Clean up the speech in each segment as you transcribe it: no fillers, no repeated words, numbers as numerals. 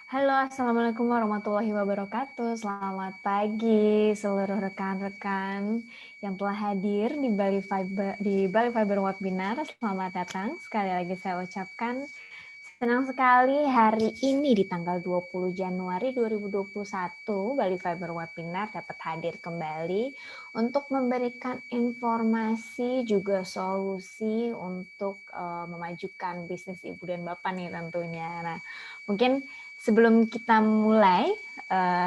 Halo, Assalamualaikum warahmatullahi wabarakatuh. Selamat pagi seluruh rekan-rekan yang telah hadir di Bali Fiber Webinar. Selamat datang. Sekali lagi saya ucapkan senang sekali hari ini di tanggal 20 Januari 2021 Bali Fiber Webinar dapat hadir kembali untuk memberikan informasi juga solusi untuk memajukan bisnis Ibu dan Bapak nih tentunya. Nah, mungkin sebelum kita mulai,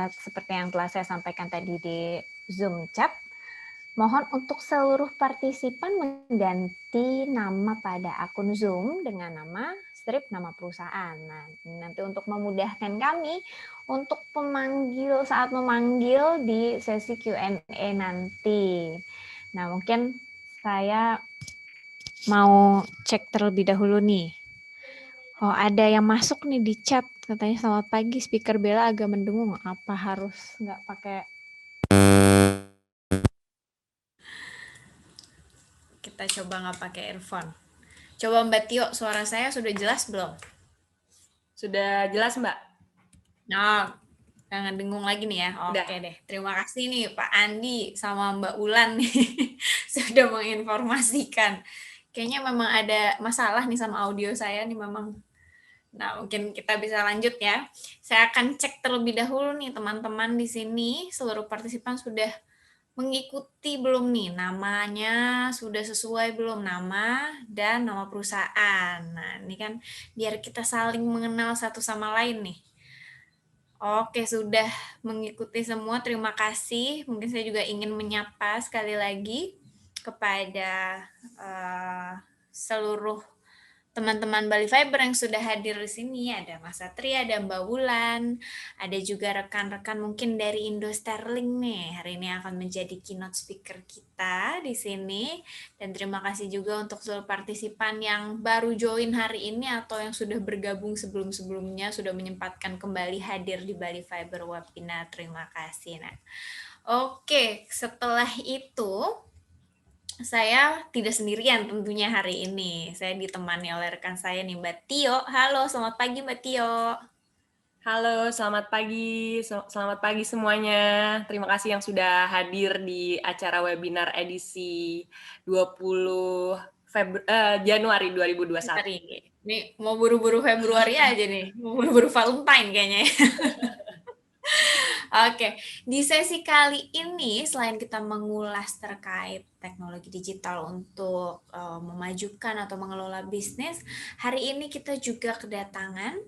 seperti yang telah saya sampaikan tadi di Zoom chat, mohon untuk seluruh partisipan mengganti nama pada akun Zoom dengan nama strip nama perusahaan. Nah, nanti untuk memudahkan kami untuk saat memanggil di sesi Q&A nanti. Nah, mungkin saya mau cek terlebih dahulu nih. Oh, ada yang masuk nih di chat. Katanya selamat pagi, speaker Bella agak mendengung. Apa harus nggak pakai? Kita coba nggak pakai earphone. Coba Mbak Tio, suara saya sudah jelas belum? Sudah jelas, Mbak? Nah, jangan dengung lagi nih ya. Oke deh. Terima kasih nih Pak Andi sama Mbak Ulan nih sudah menginformasikan. Kayaknya memang ada masalah nih sama audio saya nih memang. Nah, mungkin kita bisa lanjut ya. Saya akan cek terlebih dahulu nih teman-teman di sini, seluruh partisipan sudah mengikuti belum nih? Namanya sudah sesuai belum? Nama dan nama perusahaan. Nah, ini kan biar kita saling mengenal satu sama lain nih. Oke, sudah mengikuti semua. Terima kasih. Mungkin saya juga ingin menyapa sekali lagi kepada seluruh teman-teman Bali Fiber yang sudah hadir di sini. Ada Mas Satria, ada Mbak Wulan, ada juga rekan-rekan mungkin dari Indo Sterling nih. Hari ini akan menjadi keynote speaker kita di sini. Dan terima kasih juga untuk seluruh partisipan yang baru join hari ini atau yang sudah bergabung sebelum-sebelumnya, sudah menyempatkan kembali hadir di Bali Fiber Webinar. Terima kasih. Nah, oke, setelah itu saya tidak sendirian tentunya hari ini. Saya ditemani oleh rekan saya nih Mbak Tio. Halo, selamat pagi Mbak Tio. Halo, selamat pagi. Selamat pagi semuanya. Terima kasih yang sudah hadir di acara webinar edisi 20 Januari 2021. Ini mau buru-buru Februari aja nih. Mau buru-buru Valentine kayaknya ya. Oke, di sesi kali ini selain kita mengulas terkait teknologi digital untuk memajukan atau mengelola bisnis, hari ini kita juga kedatangan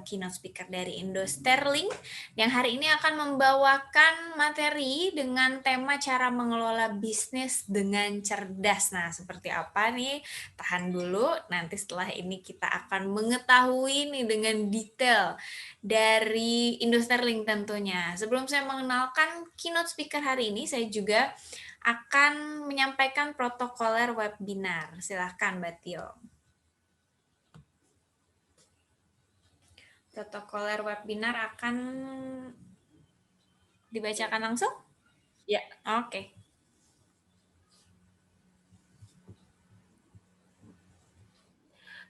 keynote speaker dari Indo Sterling yang hari ini akan membawakan materi dengan tema cara mengelola bisnis dengan cerdas. Nah, seperti apa nih? Tahan dulu, nanti setelah ini kita akan mengetahui nih dengan detail dari Indo Sterling tentunya. Sebelum saya mengenalkan keynote speaker hari ini, saya juga akan menyampaikan protokoler webinar. Silahkan Mbak Tio. Protokoler webinar akan dibacakan langsung? Ya. Oke.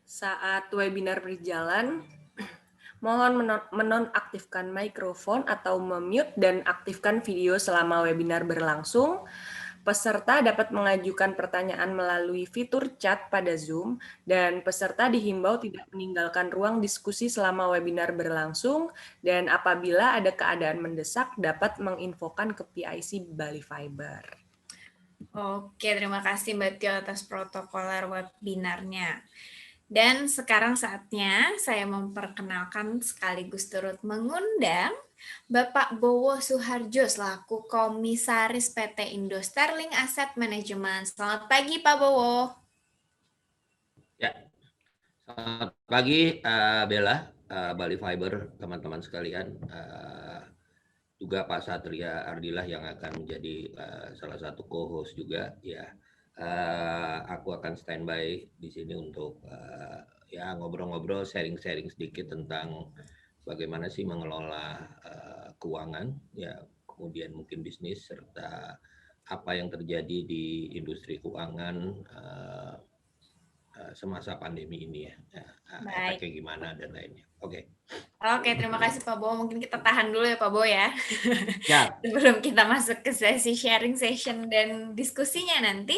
Saat webinar berjalan, mohon menonaktifkan mikrofon atau memute dan aktifkan video selama webinar berlangsung. Peserta dapat mengajukan pertanyaan melalui fitur chat pada Zoom, dan peserta dihimbau tidak meninggalkan ruang diskusi selama webinar berlangsung, dan apabila ada keadaan mendesak dapat menginfokan ke PIC Bali Fiber. Oke, terima kasih Mbak Tio atas protokoler webinarnya. Dan sekarang saatnya saya memperkenalkan sekaligus turut mengundang Bapak Bowo Suharjo selaku Komisaris PT Indo Sterling Asset Management. Selamat pagi Pak Bowo. Ya, selamat pagi Bella, Bali Fiber, teman-teman sekalian. Juga Pak Satria Ardilah yang akan menjadi salah satu co-host juga. Ya, aku akan standby di sini untuk ya ngobrol-ngobrol, sharing-sharing sedikit tentang bagaimana sih mengelola keuangan, ya kemudian mungkin bisnis serta apa yang terjadi di industri keuangan semasa pandemi ini ya, efeknya gimana dan lainnya. Oke. Oke, terima kasih Pak Bo. Mungkin kita tahan dulu ya Pak Bo ya. Ya, Sebelum kita masuk ke sesi sharing session dan diskusinya nanti.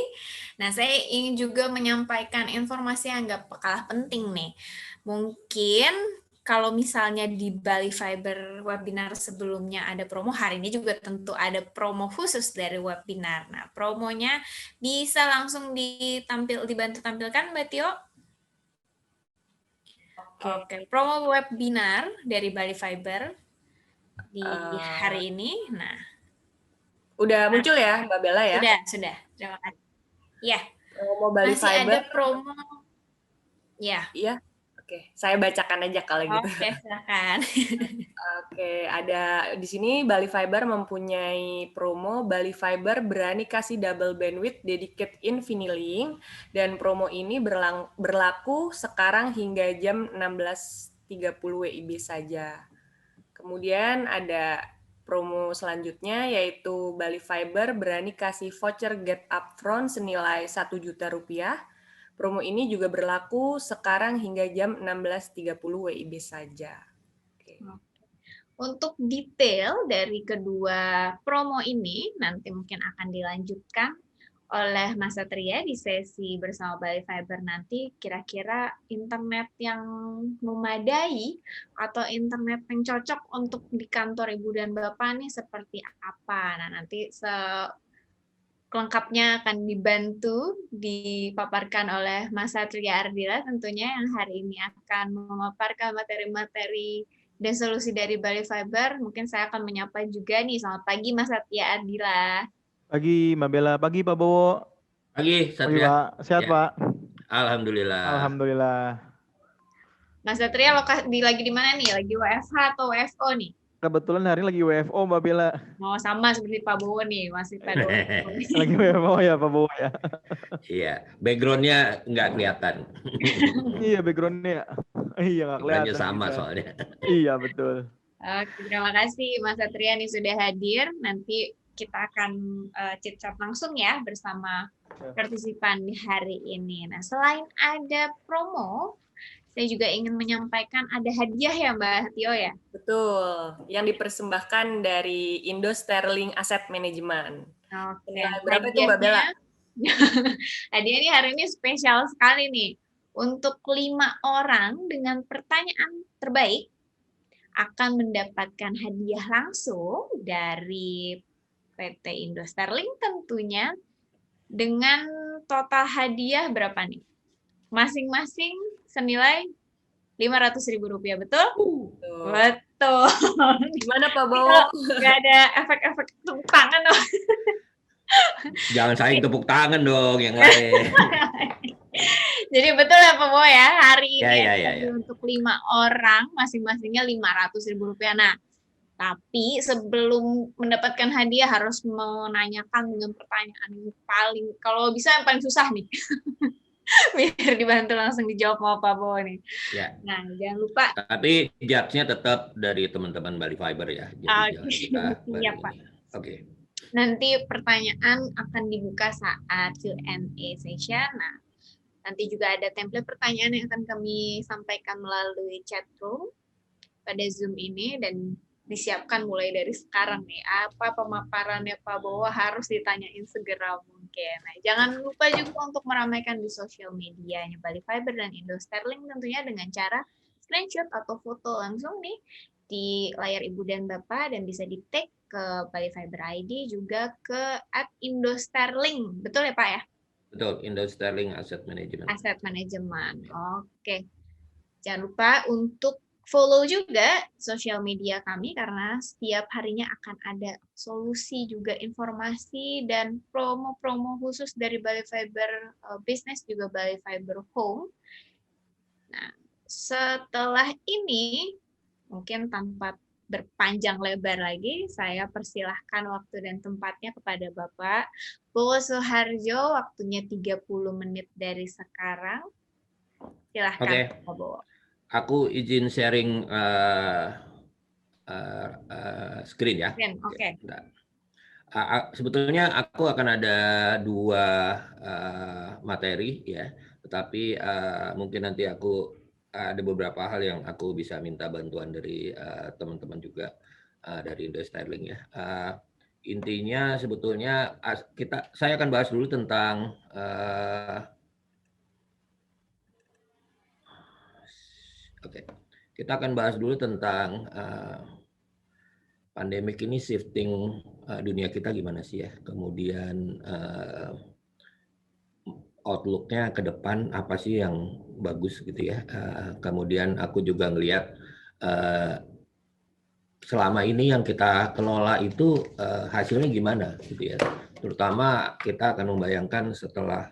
Nah, saya ingin juga menyampaikan informasi yang nggak kalah penting nih. Mungkin kalau misalnya di Bali Fiber webinar sebelumnya ada promo, hari ini juga tentu ada promo khusus dari webinar. Nah, promonya bisa langsung dibantu tampilkan Mbak Tio. Oke, promo webinar dari Bali Fiber di hari ini. Nah, udah muncul ya Mbak Bella ya? sudah. Terima kasih. Ya, Promo Bali masih Fiber. ada promo. Ya. Iya. Oke, saya bacakan aja kalau gitu. Oke, silakan. Oke, ada di sini Bali Fiber mempunyai promo Bali Fiber berani kasih double bandwidth dedicated Infinilink, dan promo ini berlaku sekarang hingga jam 16.30 WIB saja. Kemudian ada promo selanjutnya yaitu Bali Fiber berani kasih voucher get upfront senilai Rp1.000.000. Promo ini juga berlaku sekarang hingga jam 16.30 WIB saja. Oke. Untuk detail dari kedua promo ini nanti mungkin akan dilanjutkan oleh Mas Satria di sesi bersama Bali Fiber nanti, kira-kira internet yang memadai atau internet yang cocok untuk di kantor Ibu dan Bapak nih seperti apa. Nah, nanti lengkapnya akan dibantu dipaparkan oleh Mas Satria Ardila tentunya, yang hari ini akan memaparkan materi-materi dan solusi dari Bali Fiber. Mungkin saya akan menyapa juga nih. Selamat pagi Mas Satria Ardila. Pagi Mbak Bella, pagi Pak Bowo. pagi Pagi Satria. Pak, sehat Ya. Pak? Alhamdulillah. Alhamdulillah. Mas Satria lagi di mana nih? Lagi WFH atau WFO nih? Kebetulan hari ini lagi WFO Mbak Bella. Oh, sama seperti Pak Bowo nih, masih pada WFO. Lagi WFO ya Pak Bowo ya. Iya, background-nya nggak kelihatan. Iya background-nya. Iya nggak Background-nya kelihatan. sama kita. soalnya. Iya betul. Oke, terima kasih Mas Satria nih sudah hadir. Nanti kita akan chit-chat langsung ya bersama partisipan di hari ini. Nah, selain ada promo, saya juga ingin menyampaikan ada hadiah ya Mbak Tio ya? Betul, yang dipersembahkan dari Indo Sterling Asset Management. Oke, Berapa itu Mbak Bella? Hadiah ini hari ini spesial sekali nih. Untuk 5 orang dengan pertanyaan terbaik akan mendapatkan hadiah langsung dari PT Indo Sterling tentunya, dengan total hadiah berapa nih? Masing-masing senilai Rp500.000, betul? Betul. Gimana Pak Bowo? Nggak ada efek-efek tepuk tangan dong. Jangan saling tepuk tangan dong yang lain. Jadi betul ya Pak Bo ya, hari ini Ya. untuk 5 orang masing-masingnya Rp500.000. Nah, tapi sebelum mendapatkan hadiah harus menanyakan dengan pertanyaan yang paling, kalau bisa yang paling susah nih. Biar dibantu langsung dijawab sama Pak Bo nih. Ya. Nah, jangan lupa. Tapi judge-nya tetap dari teman-teman Bali Fiber ya. Jadi Iya, Pak. Oke. Nanti pertanyaan akan dibuka saat Q&A session. Nah, nanti juga ada template pertanyaan yang akan kami sampaikan melalui chat room pada Zoom ini, dan disiapkan mulai dari sekarang nih. Apa pemaparannya Pak Bowo harus ditanyain segera mungkin. Nah, jangan lupa juga untuk meramaikan di sosial medianya Bali Fiber dan Indo Sterling tentunya dengan cara screenshot atau foto langsung nih di layar Ibu dan Bapak, dan bisa di-tag ke Bali Fiber ID juga ke @Indo-Sterling. Betul ya Pak ya? Betul, Indo Sterling Asset Management. Asset Management. Oke. Jangan lupa untuk follow juga sosial media kami, karena setiap harinya akan ada solusi juga, informasi dan promo-promo khusus dari Bali Fiber Business juga Bali Fiber Home. Nah, setelah ini mungkin tanpa berpanjang lebar lagi, saya persilahkan waktu dan tempatnya kepada Bapak Bowo Suharjo, waktunya 30 menit dari sekarang. Silahkan Pak Bowo. Aku izin sharing screen ya. Oke. Sebetulnya aku akan ada 2 materi ya, tetapi mungkin nanti aku ada beberapa hal yang aku bisa minta bantuan dari teman-teman juga dari Indo Sterling ya. Intinya sebetulnya saya akan bahas dulu tentang kita akan bahas dulu tentang pandemik ini shifting dunia kita gimana sih ya. Kemudian outlook-nya ke depan apa sih yang bagus gitu ya. Kemudian aku juga ngelihat selama ini yang kita kelola itu hasilnya gimana gitu ya. Terutama kita akan membayangkan setelah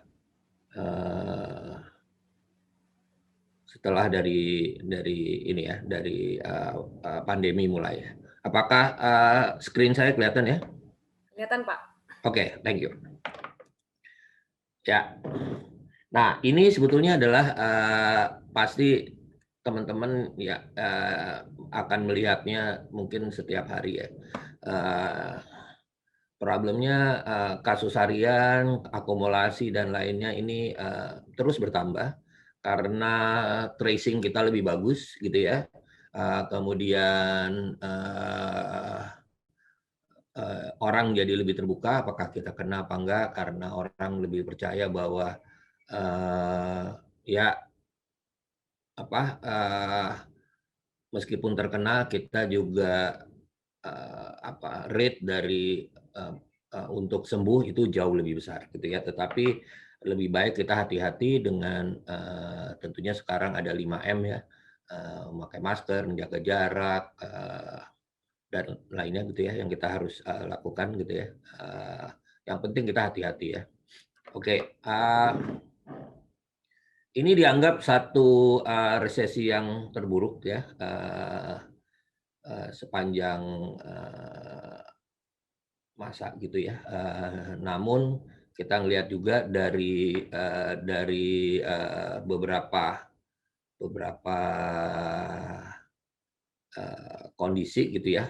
dari ini ya, dari pandemi mulai. Apakah screen saya kelihatan ya? Kelihatan, Pak. Oke, thank you. Ya. Nah, ini sebetulnya adalah pasti teman-teman ya akan melihatnya mungkin setiap hari ya. Problemnya kasus harian, akumulasi dan lainnya ini terus bertambah karena tracing kita lebih bagus gitu ya. Kemudian orang jadi lebih terbuka apakah kita kena apa enggak karena orang lebih percaya bahwa ya apa meskipun terkena kita juga rate dari untuk sembuh itu jauh lebih besar gitu ya. Tetapi lebih baik kita hati-hati dengan tentunya sekarang ada 5M ya, memakai masker, menjaga jarak dan lainnya gitu ya yang kita harus lakukan gitu ya. Yang penting kita hati-hati ya. Oke, ini dianggap satu resesi yang terburuk ya sepanjang masa gitu ya. Namun kita ngelihat juga dari beberapa kondisi gitu ya.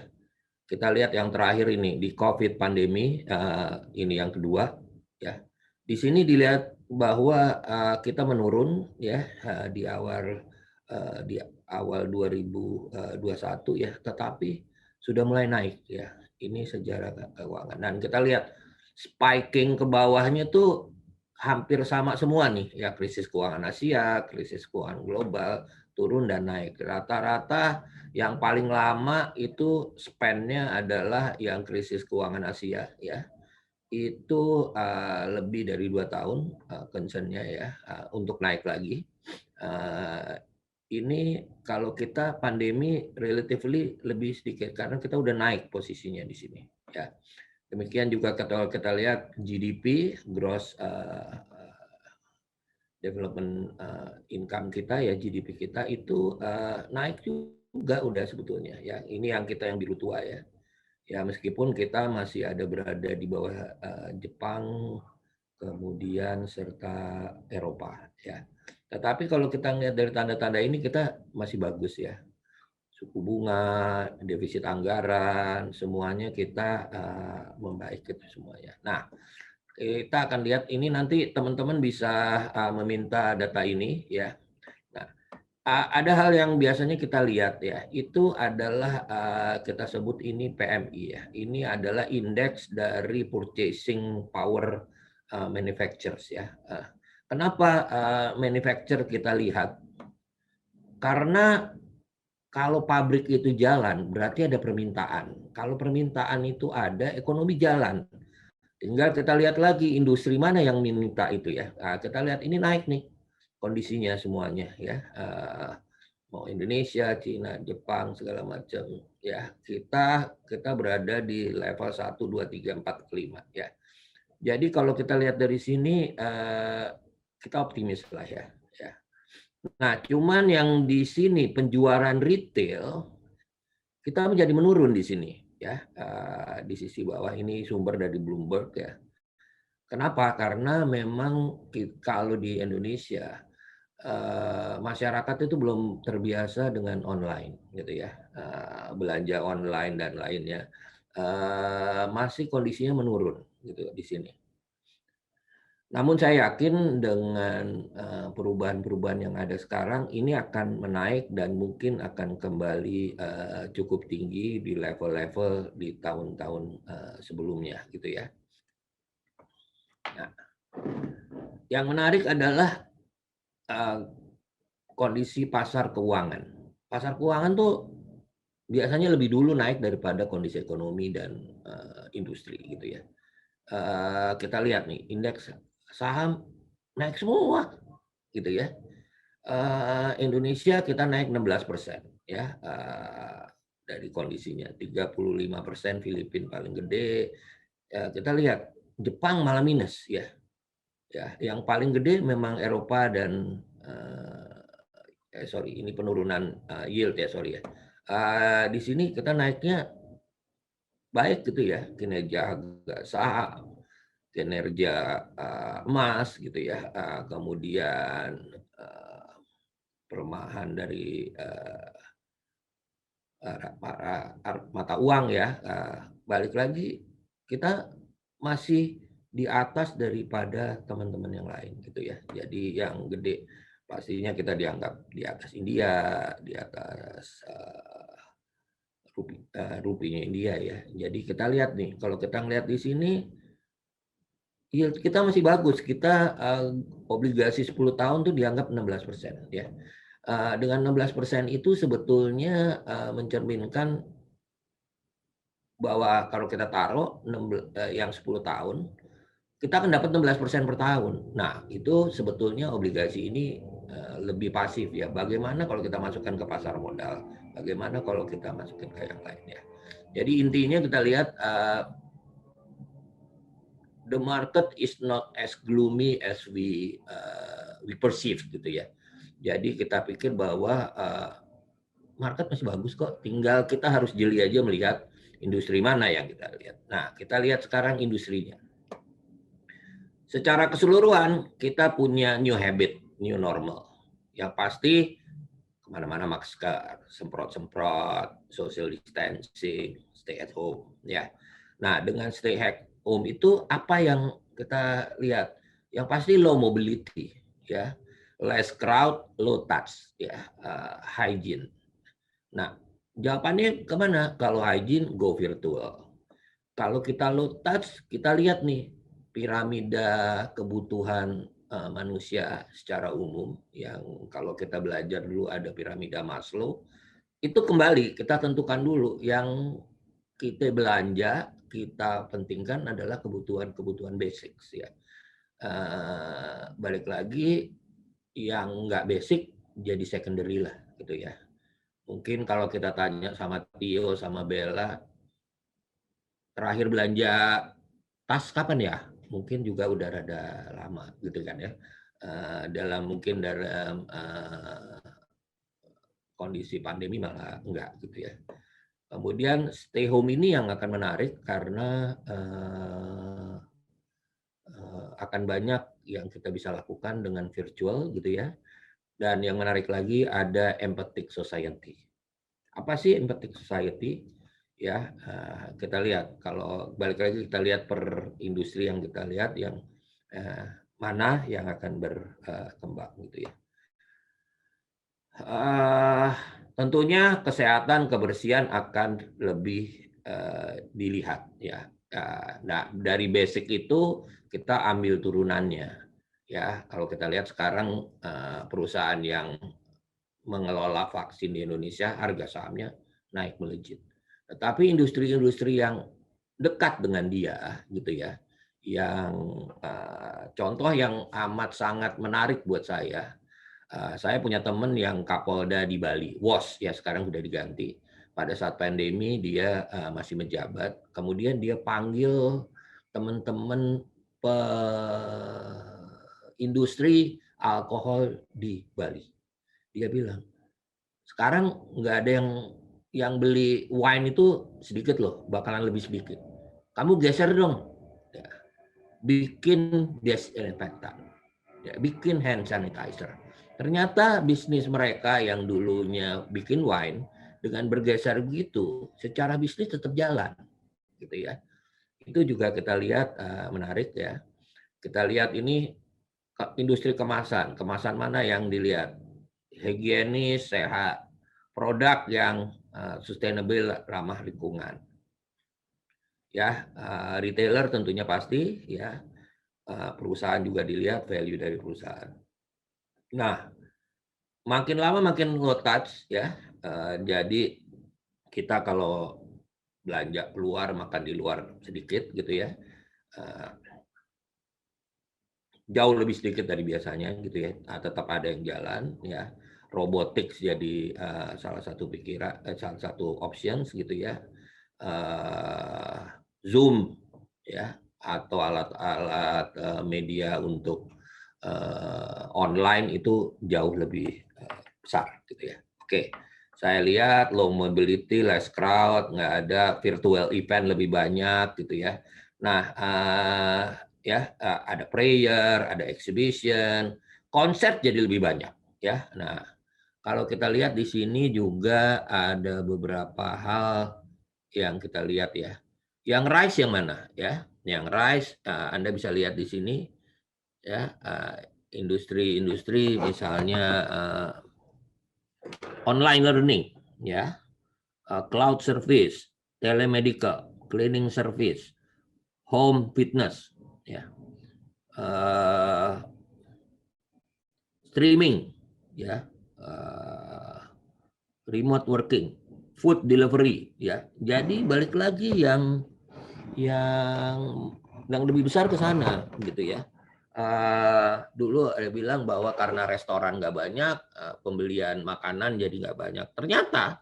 Kita lihat yang terakhir ini di COVID pandemi ini yang kedua ya. Di sini dilihat bahwa kita menurun ya di awal 2021 ya, tetapi sudah mulai naik ya. Ini sejarah keuangan. Dan kita lihat spiking ke bawahnya tuh hampir sama semua nih ya, krisis keuangan Asia, krisis keuangan global, turun dan naik. Rata-rata yang paling lama itu span-nya adalah yang krisis keuangan Asia ya. Itu lebih dari 2 tahun concern-nya ya untuk naik lagi. Ini kalau kita pandemi relatively lebih sedikit karena kita udah naik posisinya di sini ya. Demikian juga kita lihat GDP gross development income kita ya, GDP kita itu naik juga udah sebetulnya ya. Ini yang kita yang biru tua ya. Ya meskipun kita masih ada berada di bawah Jepang, kemudian serta Eropa ya. Tetapi kalau kita lihat dari tanda-tanda ini kita masih bagus ya. Suku bunga, defisit anggaran, semuanya kita membaik itu semuanya. Nah, kita akan lihat ini nanti teman-teman bisa meminta data ini ya. Nah, ada hal yang biasanya kita lihat ya, itu adalah kita sebut ini PMI ya. Ini adalah indeks dari purchasing power manufacturers ya. Kenapa manufacturer kita lihat? Karena kalau pabrik itu jalan, berarti ada permintaan. Kalau permintaan itu ada, ekonomi jalan. Tinggal kita lihat lagi industri mana yang minta itu ya. Nah, kita lihat ini naik nih kondisinya semuanya ya. Mau Indonesia, Cina, Jepang segala macam ya. Kita berada di level 1 2 3 4 5 ya. Jadi kalau kita lihat dari sini kita optimis lah ya. Nah, cuman yang di sini penjualan retail kita menjadi menurun di sini ya. Di sisi bawah ini sumber dari Bloomberg ya. Kenapa? Karena memang kalau di Indonesia masyarakat itu belum terbiasa dengan online gitu ya. Belanja online dan lainnya masih kondisinya menurun gitu di sini. Namun saya yakin dengan perubahan-perubahan yang ada sekarang ini akan menaik dan mungkin akan kembali cukup tinggi di level-level di tahun-tahun sebelumnya gitu ya. Nah, yang menarik adalah kondisi pasar keuangan. Pasar keuangan tuh biasanya lebih dulu naik daripada kondisi ekonomi dan industri gitu ya. Kita lihat nih indeks saham naik semua gitu ya. Indonesia kita naik 16% ya, dari kondisinya 35%, Filipina paling gede. Kita lihat Jepang malah minus ya. Ya, yang paling gede memang Eropa dan sorry ini penurunan yield ya, sorry ya. Di sini kita naiknya baik gitu ya, kinerja saham, kinerja emas gitu ya, kemudian pelemahan dari para mata uang ya. Balik lagi kita masih di atas daripada teman-teman yang lain gitu ya. Jadi yang gede pastinya kita dianggap di atas India, di atas rupiahnya India ya. Jadi kita lihat nih, kalau kita ngelihat di sini yield kita masih bagus. Kita obligasi 10 tahun tuh dianggap 16% ya. Dengan 16% itu sebetulnya mencerminkan bahwa kalau kita taruh yang 10 tahun, kita akan dapat 16% per tahun. Nah, itu sebetulnya obligasi ini lebih pasif ya. Bagaimana kalau kita masukkan ke pasar modal? Bagaimana kalau kita masukkan ke yang lain ya? Jadi intinya kita lihat the market is not as gloomy as we perceive gitu ya. Jadi kita pikir bahwa market masih bagus kok. Tinggal kita harus jeli aja melihat industri mana yang kita lihat. Nah, kita lihat sekarang industrinya. Secara keseluruhan kita punya new habit, new normal. Yang pasti kemana-mana masker, semprot-semprot, social distancing, stay at home ya. Nah, dengan stay at home itu apa yang kita lihat? Yang pasti low mobility ya, less crowd, low touch ya, hygiene. Nah, jawabannya kemana? Kalau hygiene, go virtual. Kalau kita low touch, kita lihat nih piramida kebutuhan manusia secara umum yang kalau kita belajar dulu ada piramida Maslow, itu kembali kita tentukan dulu yang kita belanja, kita pentingkan adalah kebutuhan-kebutuhan basic ya. Balik lagi yang nggak basic jadi secondary lah gitu ya. Mungkin kalau kita tanya sama Tio sama Bella, terakhir belanja tas kapan ya? Mungkin juga udah rada lama gitu kan ya. Dalam kondisi pandemi malah enggak gitu ya. Kemudian stay home ini yang akan menarik karena akan banyak yang kita bisa lakukan dengan virtual gitu ya. Dan yang menarik lagi ada empathic society. Apa sih empathic society? Ya, kita lihat kalau balik lagi kita lihat per industri yang kita lihat yang mana yang akan berkembang gitu ya. Tentunya kesehatan kebersihan akan lebih dilihat ya. Nah, dari basic itu kita ambil turunannya ya. Kalau kita lihat sekarang perusahaan yang mengelola vaksin di Indonesia harga sahamnya naik melejit. Tetapi industri-industri yang dekat dengan dia gitu ya, yang contoh yang amat sangat menarik buat saya punya teman yang Kapolda di Bali, WOS ya sekarang sudah diganti. Pada saat pandemi dia masih menjabat, kemudian dia panggil teman-teman industri alkohol di Bali. Dia bilang, sekarang nggak ada yang beli wine itu sedikit loh, bakalan lebih sedikit. Kamu geser dong, ya, bikin disinfektan, ya, bikin hand sanitizer. Ternyata bisnis mereka yang dulunya bikin wine dengan bergeser begitu, secara bisnis tetap jalan, gitu ya. Itu juga kita lihat menarik ya. Kita lihat ini industri kemasan. Kemasan mana yang dilihat? Higienis, sehat. Produk yang sustainable, ramah lingkungan. Ya, retailer tentunya pasti, ya. Perusahaan juga dilihat value dari perusahaan. Nah, makin lama makin low touch, ya. Jadi kita kalau belanja keluar, makan di luar sedikit gitu ya. Jauh lebih sedikit dari biasanya gitu ya. Tetap ada yang jalan ya. Robotics jadi salah satu salah satu options gitu ya. Zoom ya, atau alat-alat media untuk online itu jauh lebih besar gitu ya. Oke, saya lihat low mobility, less crowd, nggak ada, virtual event lebih banyak gitu ya. Nah, ya ada prayer, ada exhibition, konser jadi lebih banyak ya. Nah, kalau kita lihat di sini juga ada beberapa hal yang kita lihat ya. Yang rise yang mana ya? Yang rise Anda bisa lihat di sini ya, industri-industri misalnya online learning ya, cloud service, telemedical, cleaning service, home fitness ya. Streaming ya, remote working, food delivery ya. Jadi balik lagi yang lebih besar ke sana gitu ya. Dulu ada bilang bahwa karena restoran nggak banyak, pembelian makanan jadi nggak banyak. Ternyata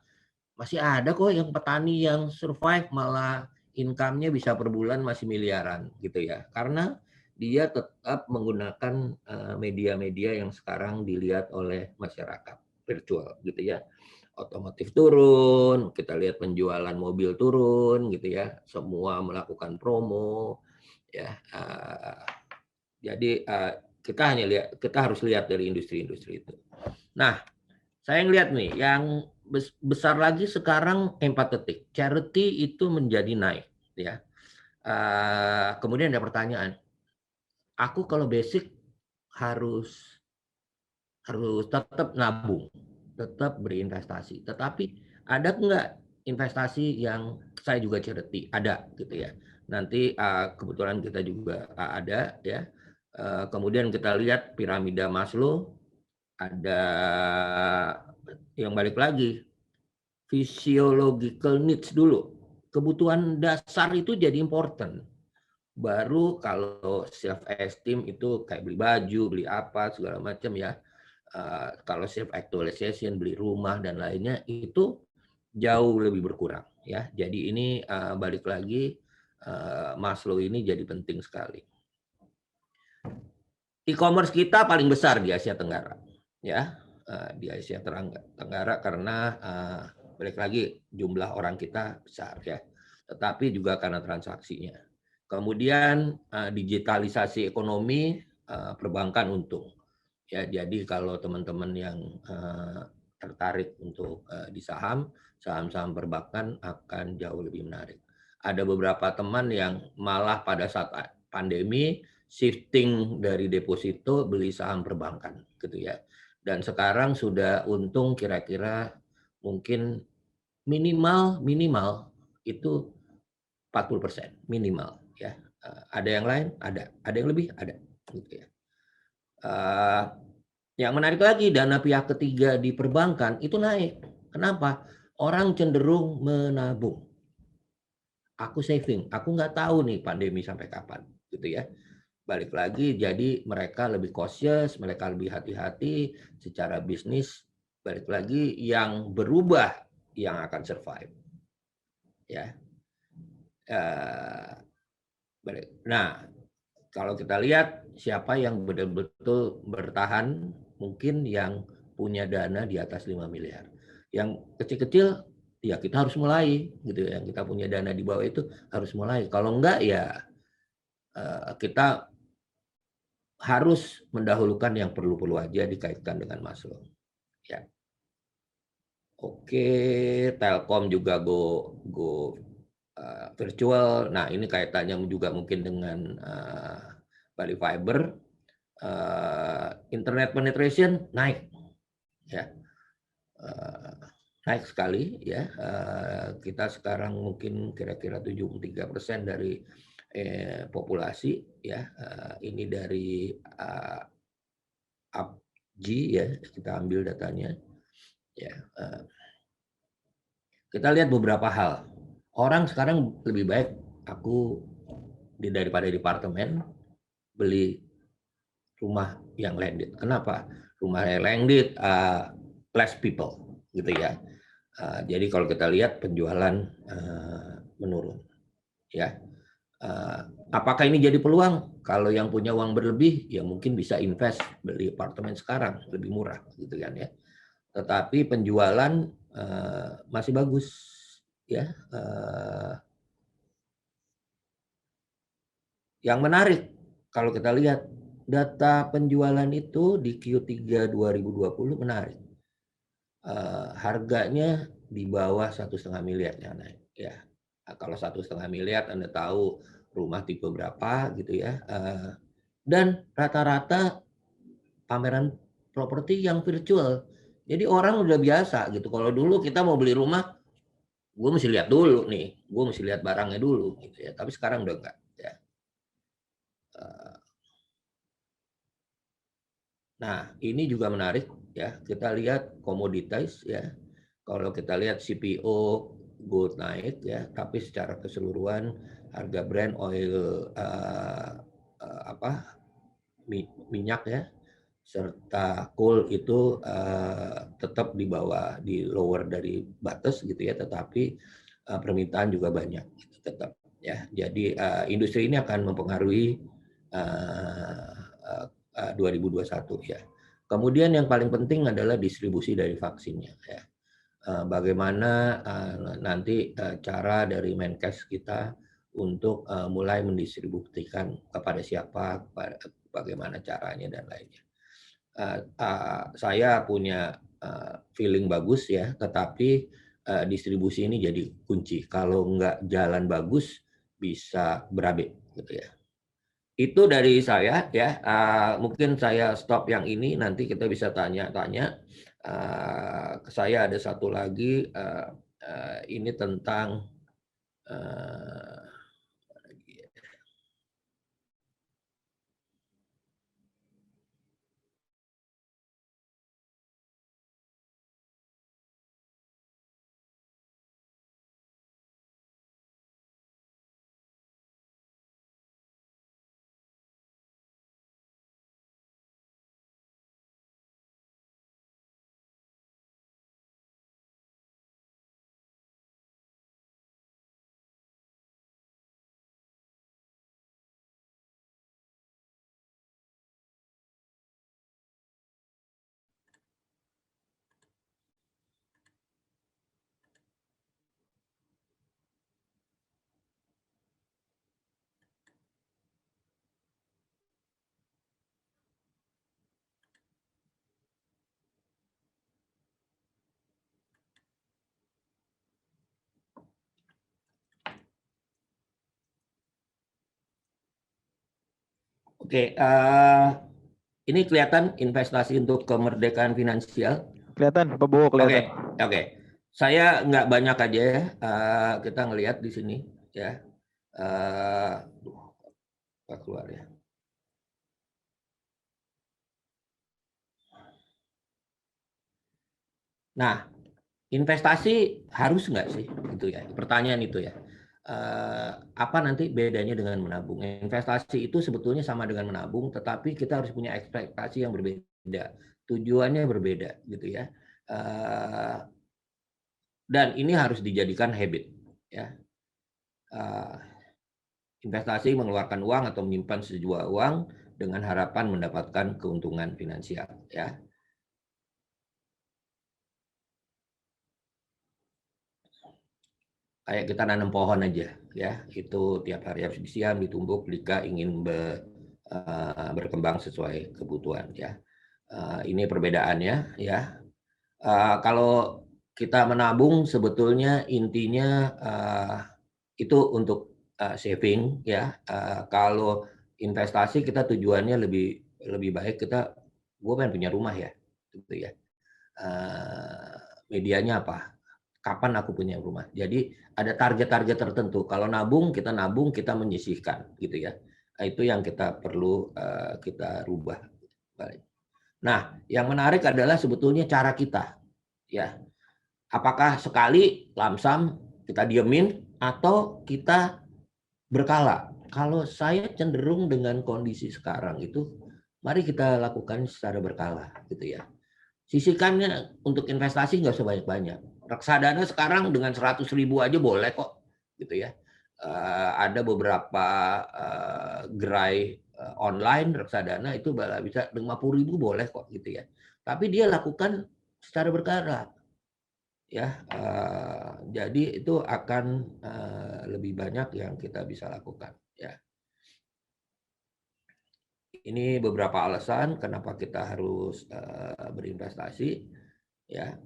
masih ada kok yang petani yang survive, malah income-nya bisa per bulan masih miliaran gitu ya. Karena dia tetap menggunakan media-media yang sekarang dilihat oleh masyarakat, virtual gitu ya. Otomotif turun, kita lihat penjualan mobil turun gitu ya, semua melakukan promo ya. Jadi kita harus lihat dari industri-industri itu. Nah, saya ngelihat nih yang besar lagi sekarang empathetic, charity itu menjadi naik ya. Kemudian ada pertanyaan, aku kalau basic harus tetap nabung, tetap berinvestasi. Tetapi ada nggak investasi yang saya juga charity? Ada gitu ya. Nanti kebetulan kita juga ada ya. Kemudian kita lihat piramida Maslow, ada yang balik lagi physiological needs dulu. Kebutuhan dasar itu jadi important. Baru kalau self esteem itu kayak beli baju, beli apa segala macam ya. Kalau self actualization, beli rumah dan lainnya itu jauh lebih berkurang ya. Jadi ini balik lagi Maslow ini jadi penting sekali. E-commerce kita paling besar di Asia Tenggara ya. Di Asia Tenggara karena balik lagi jumlah orang kita besar ya. Tetapi juga karena transaksinya. Kemudian digitalisasi ekonomi, perbankan untung. Ya, jadi kalau teman-teman yang tertarik untuk di saham-saham perbankan akan jauh lebih menarik. Ada beberapa teman yang malah pada saat pandemi shifting dari deposito beli saham perbankan gitu ya. Dan sekarang sudah untung kira-kira mungkin minimal itu 40% minimal ya. Ada yang lain? Ada yang lebih? Ada gitu ya. Yang menarik lagi, dana pihak ketiga di perbankan itu naik. Kenapa? Orang cenderung menabung. Aku saving, aku nggak tahu nih pandemi sampai kapan, gitu ya. Balik lagi, jadi mereka lebih cautious, mereka lebih hati-hati secara bisnis. Balik lagi, yang berubah yang akan survive, ya. Nah, kalau kita lihat siapa yang betul-betul bertahan, mungkin yang punya dana di atas 5 miliar. Yang kecil-kecil ya kita harus mulai gitu ya. Yang kita punya dana di bawah itu harus mulai. Kalau enggak ya kita harus mendahulukan yang perlu-perlu aja dikaitkan dengan Maslow. Ya. Oke, Telkom juga go virtual. Nah, ini kaitannya juga mungkin dengan Bali Fiber, internet penetration naik, ya, naik sekali, ya. Kita sekarang mungkin kira-kira 73% dari populasi, ya. Ini dari APG, ya, kita ambil datanya, ya. Kita lihat beberapa hal. Orang sekarang lebih baik aku daripada di apartemen beli rumah yang landed. Kenapa? Rumah yang landed less people, gitu ya. Jadi kalau kita lihat penjualan menurun, ya. Apakah ini jadi peluang? Kalau yang punya uang berlebih, ya mungkin bisa invest beli apartemen sekarang lebih murah, gitu kan ya. Tetapi penjualan masih bagus, ya. Yang menarik kalau kita lihat data penjualan itu di Q3 2020 menarik. Harganya di bawah 1,5 miliar yang naik, ya. Kalau 1,5 miliar Anda tahu rumah tipe berapa, gitu ya. Dan rata-rata pameran properti yang virtual. Jadi orang udah biasa gitu. Kalau dulu kita mau beli rumah, gue mesti lihat dulu nih, gue mesti lihat barangnya dulu, gitu ya. Tapi sekarang udah enggak, ya. Nah, ini juga menarik, ya. Kita lihat komoditas, ya. Kalau kita lihat CPO gold naik, ya, tapi secara keseluruhan harga Brent oil minyak, ya, serta coal itu tetap di bawah, di lower dari batas, gitu ya, tetapi permintaan juga banyak, gitu, tetap, ya. Jadi industri ini akan mempengaruhi 2021, ya. Kemudian yang paling penting adalah distribusi dari vaksinnya, ya. Bagaimana nanti cara dari Menkes kita untuk mulai mendistribusikan kepada siapa, bagaimana caranya dan lainnya. Saya punya feeling bagus, ya, tetapi distribusi ini jadi kunci. Kalau nggak jalan bagus bisa berabe, gitu ya. Itu dari saya, ya. Mungkin saya stop yang ini, nanti kita bisa tanya-tanya. Saya ada satu lagi, ini tentang Oke, ini kelihatan investasi untuk kemerdekaan finansial. Kelihatan, Pak Bowo kelihatan. Oke. Saya nggak banyak aja, ya. Kita ngelihat di sini, ya. Keluar, ya. Nah, investasi harus nggak sih, gitu ya? Pertanyaan itu, ya. Apa nanti bedanya dengan menabung? Investasi itu sebetulnya sama dengan menabung, tetapi kita harus punya ekspektasi yang berbeda, tujuannya berbeda, gitu ya. Dan ini harus dijadikan habit, ya. Investasi mengeluarkan uang atau menyimpan sejumlah uang dengan harapan mendapatkan keuntungan finansial, ya. Kayak kita nanam pohon aja, ya, itu tiap hari harus disiram, ditumbuk jika ingin berkembang sesuai kebutuhan, ya. Ini perbedaannya, ya. Kalau kita menabung sebetulnya intinya itu untuk saving, ya. Kalau investasi kita tujuannya lebih baik gue pengen punya rumah ya, gitu ya. Medianya apa? Kapan aku punya rumah? Jadi ada target-target tertentu. Kalau nabung, kita menyisihkan, gitu ya. Itu yang kita perlu kita rubah. Nah, yang menarik adalah sebetulnya cara kita, ya. Apakah sekali lamsam kita diemin atau kita berkala? Kalau saya cenderung dengan kondisi sekarang itu, mari kita lakukan secara berkala, gitu ya. Sisihkannya untuk investasi nggak usah banyak-banyak. Reksadana sekarang dengan 100.000 aja boleh kok, gitu ya. Ada beberapa gerai online reksadana itu bisa 50.000 boleh kok, gitu ya. Tapi dia lakukan secara berkala, ya. Jadi itu akan lebih banyak yang kita bisa lakukan, ya. Ini beberapa alasan kenapa kita harus berinvestasi, ya.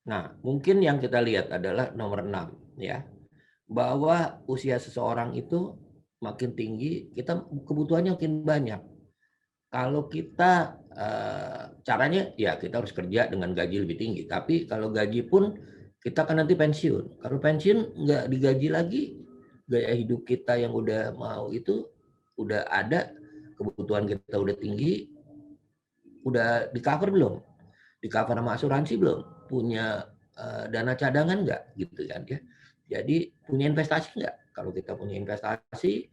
Nah, mungkin yang kita lihat adalah nomor 6, ya. Bahwa usia seseorang itu makin tinggi, kebutuhannya makin banyak. Kalau kita caranya ya kita harus kerja dengan gaji lebih tinggi. Tapi kalau gaji pun kita kan nanti pensiun. Kalau pensiun nggak digaji lagi, gaya hidup kita yang udah mau itu udah ada, kebutuhan kita udah tinggi, udah di cover belum? Di cover sama asuransi belum? Punya dana cadangan nggak, gitu kan ya? Jadi punya investasi nggak? Kalau kita punya investasi,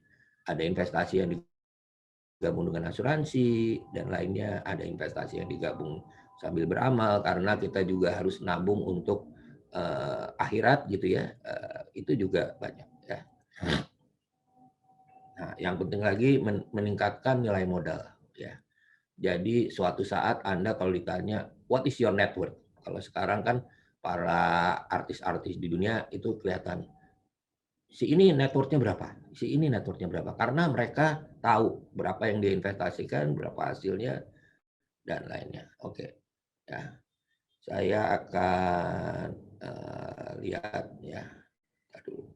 ada investasi yang digabung dengan asuransi dan lainnya, ada investasi yang digabung sambil beramal karena kita juga harus nabung untuk akhirat, gitu ya. Itu juga banyak, ya. Nah, yang penting lagi meningkatkan nilai modal, ya. Jadi suatu saat Anda kalau ditanya what is your net worth? Kalau sekarang kan para artis-artis di dunia itu kelihatan si ini net worth-nya berapa, si ini net worth-nya berapa, karena mereka tahu berapa yang diinvestasikan, berapa hasilnya dan lainnya. Oke, ya. Saya akan lihat ya. Aduh.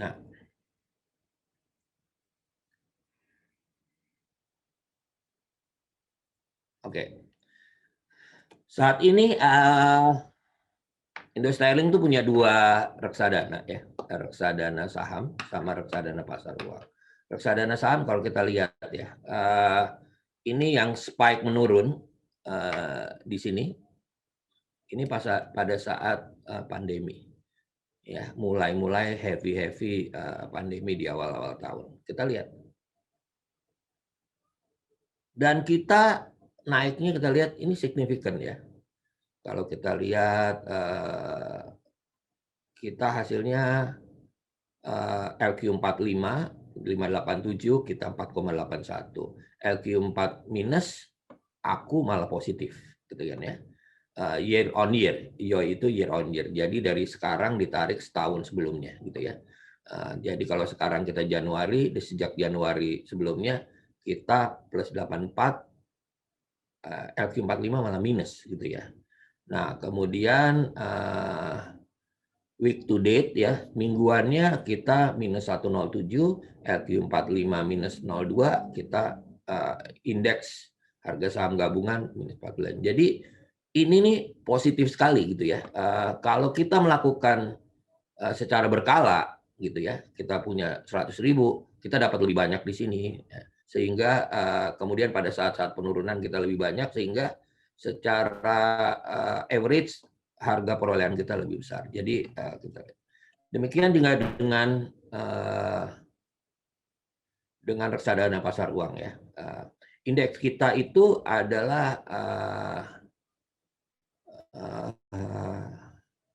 Nah, oke. Saat ini Indo Sterling itu punya 2 reksadana, ya. Reksadana saham sama reksadana pasar uang. Reksadana saham kalau kita lihat ya, ini yang spike menurun di sini. Ini pada saat pandemi, ya, mulai heavy pandemi di awal-awal tahun. Kita lihat. Dan kita naiknya kita lihat ini signifikan, ya. Kalau kita lihat kita hasilnya LQ45 587, kita 4,81. LQ4 minus, aku malah positif, gitu kan ya. Year on year, itu year on year. Jadi dari sekarang ditarik setahun sebelumnya, gitu ya. Jadi kalau sekarang kita Januari, sejak Januari sebelumnya kita plus 84, LQ45 malah minus, gitu ya. Nah, kemudian week to date, ya, mingguannya kita minus 107, LQ45 minus 02, kita indeks harga saham gabungan minus 14. Jadi ini nih positif sekali, gitu ya. Kalau kita melakukan secara berkala, gitu ya, kita punya 100.000, kita dapat lebih banyak di sini, ya. Sehingga kemudian pada saat-saat penurunan kita lebih banyak, sehingga secara average harga perolehan kita lebih besar. Jadi demikian dengan reksadana pasar uang, ya. Indeks kita itu adalah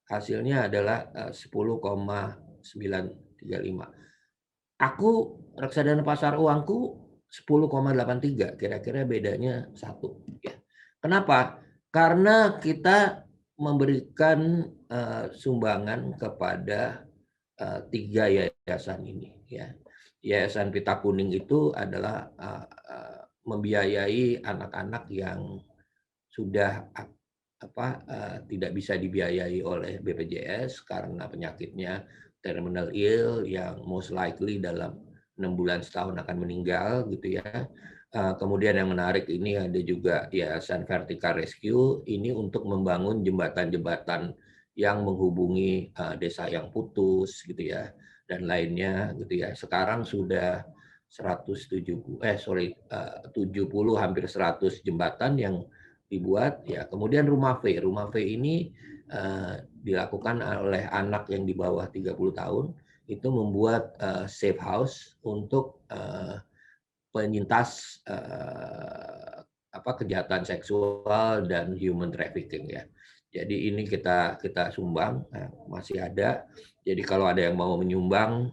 hasilnya adalah 10,935. Aku reksadana pasar uangku 10,83, kira-kira bedanya 1, ya. Kenapa? Karena kita memberikan sumbangan kepada 3 yayasan ini, ya. Yayasan Pita Kuning itu adalah membiayai anak-anak yang sudah tidak bisa dibiayai oleh BPJS karena penyakitnya terminal ill yang most likely dalam 6 bulan setahun akan meninggal gitu ya. Kemudian yang menarik ini ada juga Yayasan Vertical Rescue ini untuk membangun jembatan-jembatan yang menghubungi desa yang putus gitu ya dan lainnya gitu ya. Sekarang sudah 70 hampir 100 jembatan yang dibuat ya. Kemudian rumah V ini dilakukan oleh anak yang di bawah 30 tahun itu membuat safe house untuk penyintas kejahatan seksual dan human trafficking ya. Jadi ini kita sumbang, masih ada. Jadi kalau ada yang mau menyumbang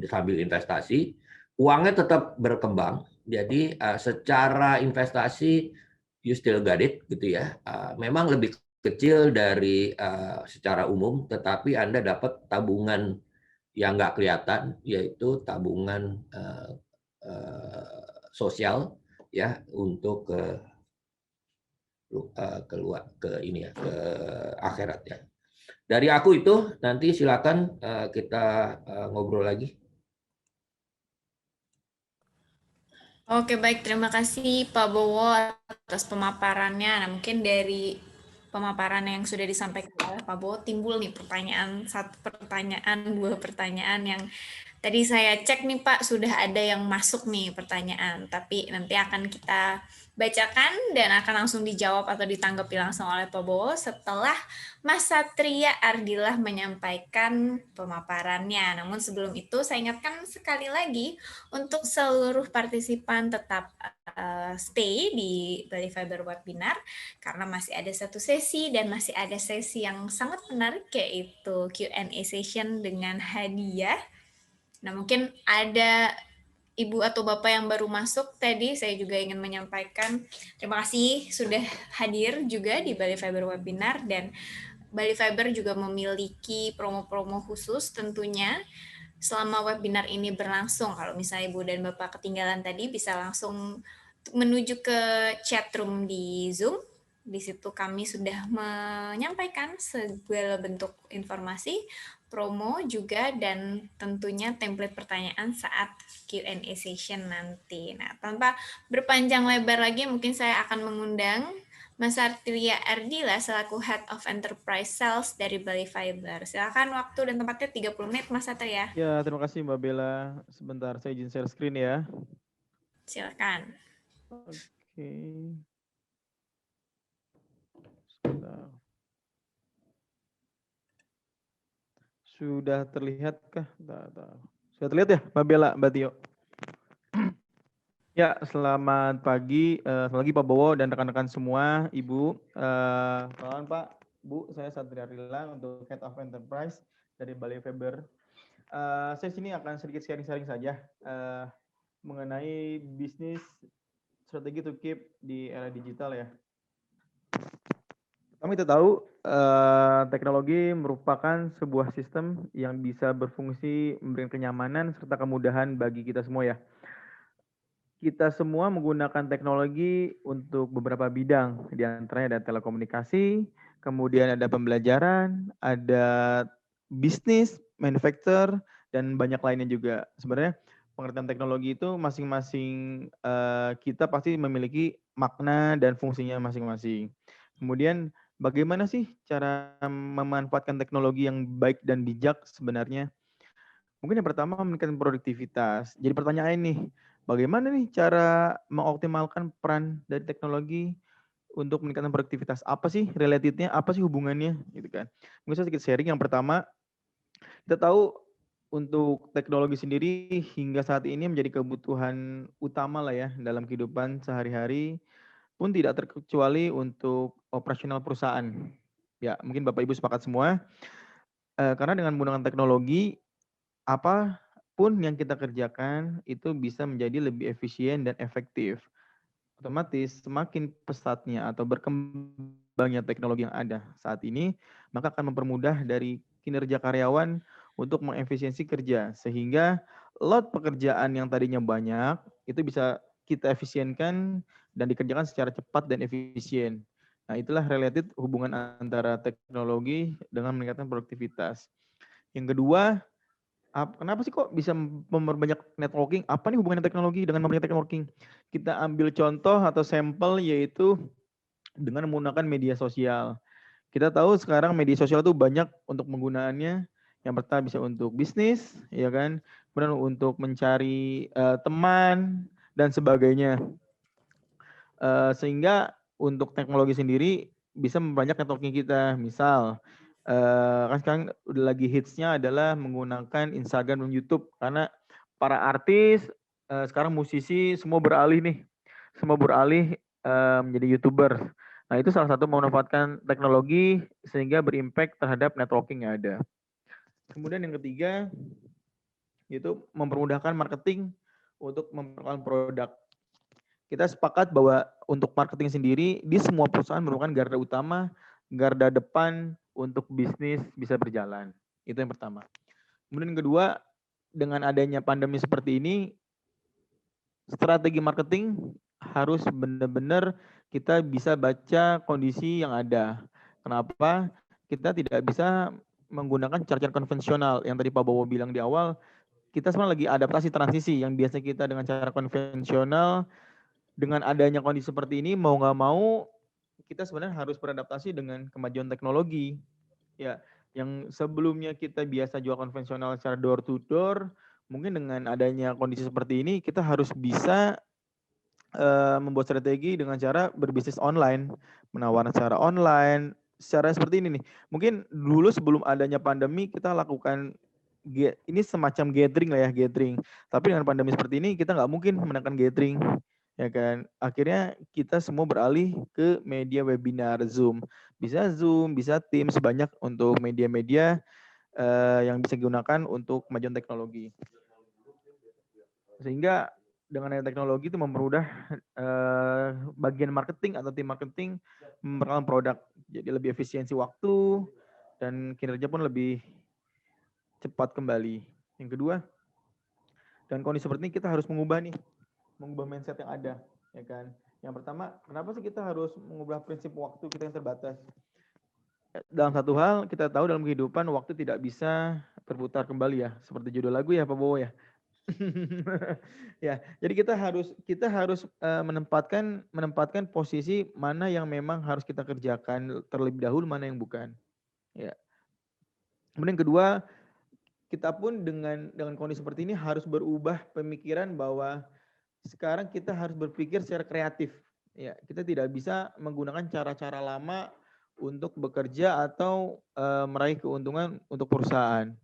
sambil investasi, uangnya tetap berkembang. Jadi secara investasi you still got it gitu ya. Memang lebih kecil dari secara umum, tetapi Anda dapat tabungan yang nggak kelihatan, yaitu tabungan sosial ya untuk keluar ke ini ya, ke akhirat ya. Dari aku itu, nanti silakan kita ngobrol lagi. Oke, baik. Terima kasih Pak Bowo atas pemaparannya. Nah, mungkin dari pemaparan yang sudah disampaikan oleh Pak Bowo timbul nih satu pertanyaan, dua pertanyaan yang tadi saya cek nih Pak, sudah ada yang masuk nih pertanyaan, tapi nanti akan kita bacakan dan akan langsung dijawab atau ditanggapi langsung oleh Pak Bowo setelah Mas Satria Ardillah menyampaikan pemaparannya. Namun sebelum itu saya ingatkan sekali lagi untuk seluruh partisipan tetap stay di Bali Fiber Webinar karena masih ada satu sesi dan masih ada sesi yang sangat menarik yaitu Q&A session dengan hadiah. Nah, mungkin ada Ibu atau Bapak yang baru masuk tadi, saya juga ingin menyampaikan terima kasih sudah hadir juga di Bali Fiber Webinar, dan Bali Fiber juga memiliki promo-promo khusus tentunya selama webinar ini berlangsung. Kalau misalnya Ibu dan Bapak ketinggalan tadi, bisa langsung menuju ke chat room di Zoom. Di situ kami sudah menyampaikan segala bentuk informasi, promo juga, dan tentunya template pertanyaan saat Q&A session nanti. Nah, tanpa berpanjang lebar lagi, mungkin saya akan mengundang Mas Satria Ardillah selaku Head of Enterprise Sales dari Bali Fiber. Silakan, waktu dan tempatnya 30 menit, Mas Satria. Ya, terima kasih Mbak Bella. Sebentar, saya izin share screen ya. Silakan. Oke. Sebentar. Sudah terlihatkah? Sudah terlihat ya, Mbak Bella, Mbak Tio? Ya, selamat pagi Pak Bowo dan rekan-rekan semua, Ibu. Selamat Pak, Bu, saya Satria Ardillah untuk Head of Enterprise dari Bali Fiber. Saya sini akan sedikit sharing-sharing saja mengenai bisnis strategi to keep di era digital ya. Kami kita tahu teknologi merupakan sebuah sistem yang bisa berfungsi memberikan kenyamanan serta kemudahan bagi kita semua ya. Kita semua menggunakan teknologi untuk beberapa bidang, di antaranya ada telekomunikasi, kemudian ada pembelajaran, ada bisnis, manufacture, dan banyak lainnya juga. Sebenarnya pengertian teknologi itu masing-masing kita pasti memiliki makna dan fungsinya masing-masing. Kemudian bagaimana sih cara memanfaatkan teknologi yang baik dan bijak sebenarnya? Mungkin yang pertama meningkatkan produktivitas. Jadi pertanyaan nih, bagaimana nih cara mengoptimalkan peran dari teknologi untuk meningkatkan produktivitas? Apa sih relatednya? Apa sih hubungannya? Gitu kan. Mungkin saya sedikit sharing. Yang pertama, kita tahu untuk teknologi sendiri hingga saat ini menjadi kebutuhan utama lah ya dalam kehidupan sehari-hari, pun tidak terkecuali untuk operasional perusahaan. Ya, mungkin Bapak Ibu sepakat semua. Karena dengan menggunakan teknologi, apapun yang kita kerjakan itu bisa menjadi lebih efisien dan efektif. Otomatis semakin pesatnya atau berkembangnya teknologi yang ada saat ini, maka akan mempermudah dari kinerja karyawan untuk mengefisiensi kerja, sehingga load pekerjaan yang tadinya banyak itu bisa kita efisienkan dan dikerjakan secara cepat dan efisien. Nah, itulah related hubungan antara teknologi dengan meningkatkan produktivitas. Yang kedua, kenapa sih kok bisa memperbanyak networking? Apa nih hubungannya teknologi dengan memperbanyak networking? Kita ambil contoh atau sampel yaitu dengan menggunakan media sosial. Kita tahu sekarang media sosial itu banyak untuk penggunaannya. Yang pertama bisa untuk bisnis, ya kan? Kemudian untuk mencari teman dan sebagainya. Sehingga untuk teknologi sendiri bisa memperbanyak networking kita. Misal, kan sekarang udah lagi hitsnya adalah menggunakan Instagram dan YouTube karena para artis sekarang musisi semua beralih nih, semua beralih menjadi YouTuber. Nah, itu salah satu memanfaatkan teknologi sehingga berimpact terhadap networking yang ada. Kemudian yang ketiga yaitu mempermudahkan marketing untuk memperkenalkan produk. Kita sepakat bahwa untuk marketing sendiri di semua perusahaan merupakan garda utama, garda depan untuk bisnis bisa berjalan. Itu yang pertama. Kemudian yang kedua, dengan adanya pandemi seperti ini, strategi marketing harus benar-benar kita bisa baca kondisi yang ada. Kenapa? Kita tidak bisa menggunakan cara-cara konvensional yang tadi Pak Bowo bilang di awal. Kita sebenarnya lagi adaptasi transisi yang biasa kita dengan cara konvensional. Dengan adanya kondisi seperti ini, mau nggak mau kita sebenarnya harus beradaptasi dengan kemajuan teknologi. Ya, yang sebelumnya kita biasa jual konvensional secara door to door, mungkin dengan adanya kondisi seperti ini kita harus bisa membuat strategi dengan cara berbisnis online, menawarkan secara online, secara seperti ini nih. Mungkin dulu sebelum adanya pandemi kita lakukan ini semacam gathering lah ya, gathering. Tapi dengan pandemi seperti ini kita nggak mungkin menekan gathering, ya kan. Akhirnya kita semua beralih ke media webinar Zoom. Bisa Zoom, bisa Teams, banyak untuk media-media yang bisa digunakan untuk kemajuan teknologi. Sehingga dengan adanya teknologi itu mempermudah bagian marketing atau tim marketing memperkenalkan produk. Jadi lebih efisiensi waktu dan kinerja pun lebih cepat kembali. Yang kedua, dengan kondisi seperti ini kita harus mengubah mindset yang ada, ya kan. Yang pertama, kenapa sih kita harus mengubah prinsip waktu kita yang terbatas? Dalam satu hal, kita tahu dalam kehidupan waktu tidak bisa berputar kembali ya, seperti judul lagu ya Pak Bowo ya. Ya, jadi kita harus menempatkan posisi mana yang memang harus kita kerjakan terlebih dahulu, mana yang bukan. Ya. Kemudian kedua, kita pun dengan kondisi seperti ini harus berubah pemikiran bahwa sekarang kita harus berpikir secara kreatif. Ya, kita tidak bisa menggunakan cara-cara lama untuk bekerja atau meraih keuntungan untuk perusahaan.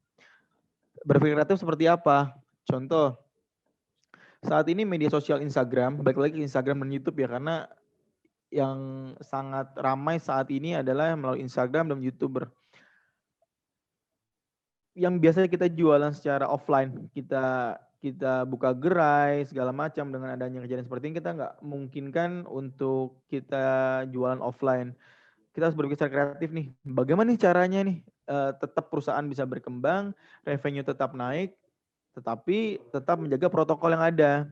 Berpikir kreatif seperti apa? Contoh, saat ini media sosial Instagram, balik lagi Instagram dan YouTube ya, karena yang sangat ramai saat ini adalah melalui Instagram dan YouTuber. Yang biasanya kita jualan secara offline, kita buka gerai segala macam, dengan adanya kejadian seperti ini kita nggak memungkinkan untuk kita jualan offline. Kita harus berpikir secara kreatif nih, bagaimana nih caranya nih tetap perusahaan bisa berkembang, revenue tetap naik, tetapi tetap menjaga protokol yang ada.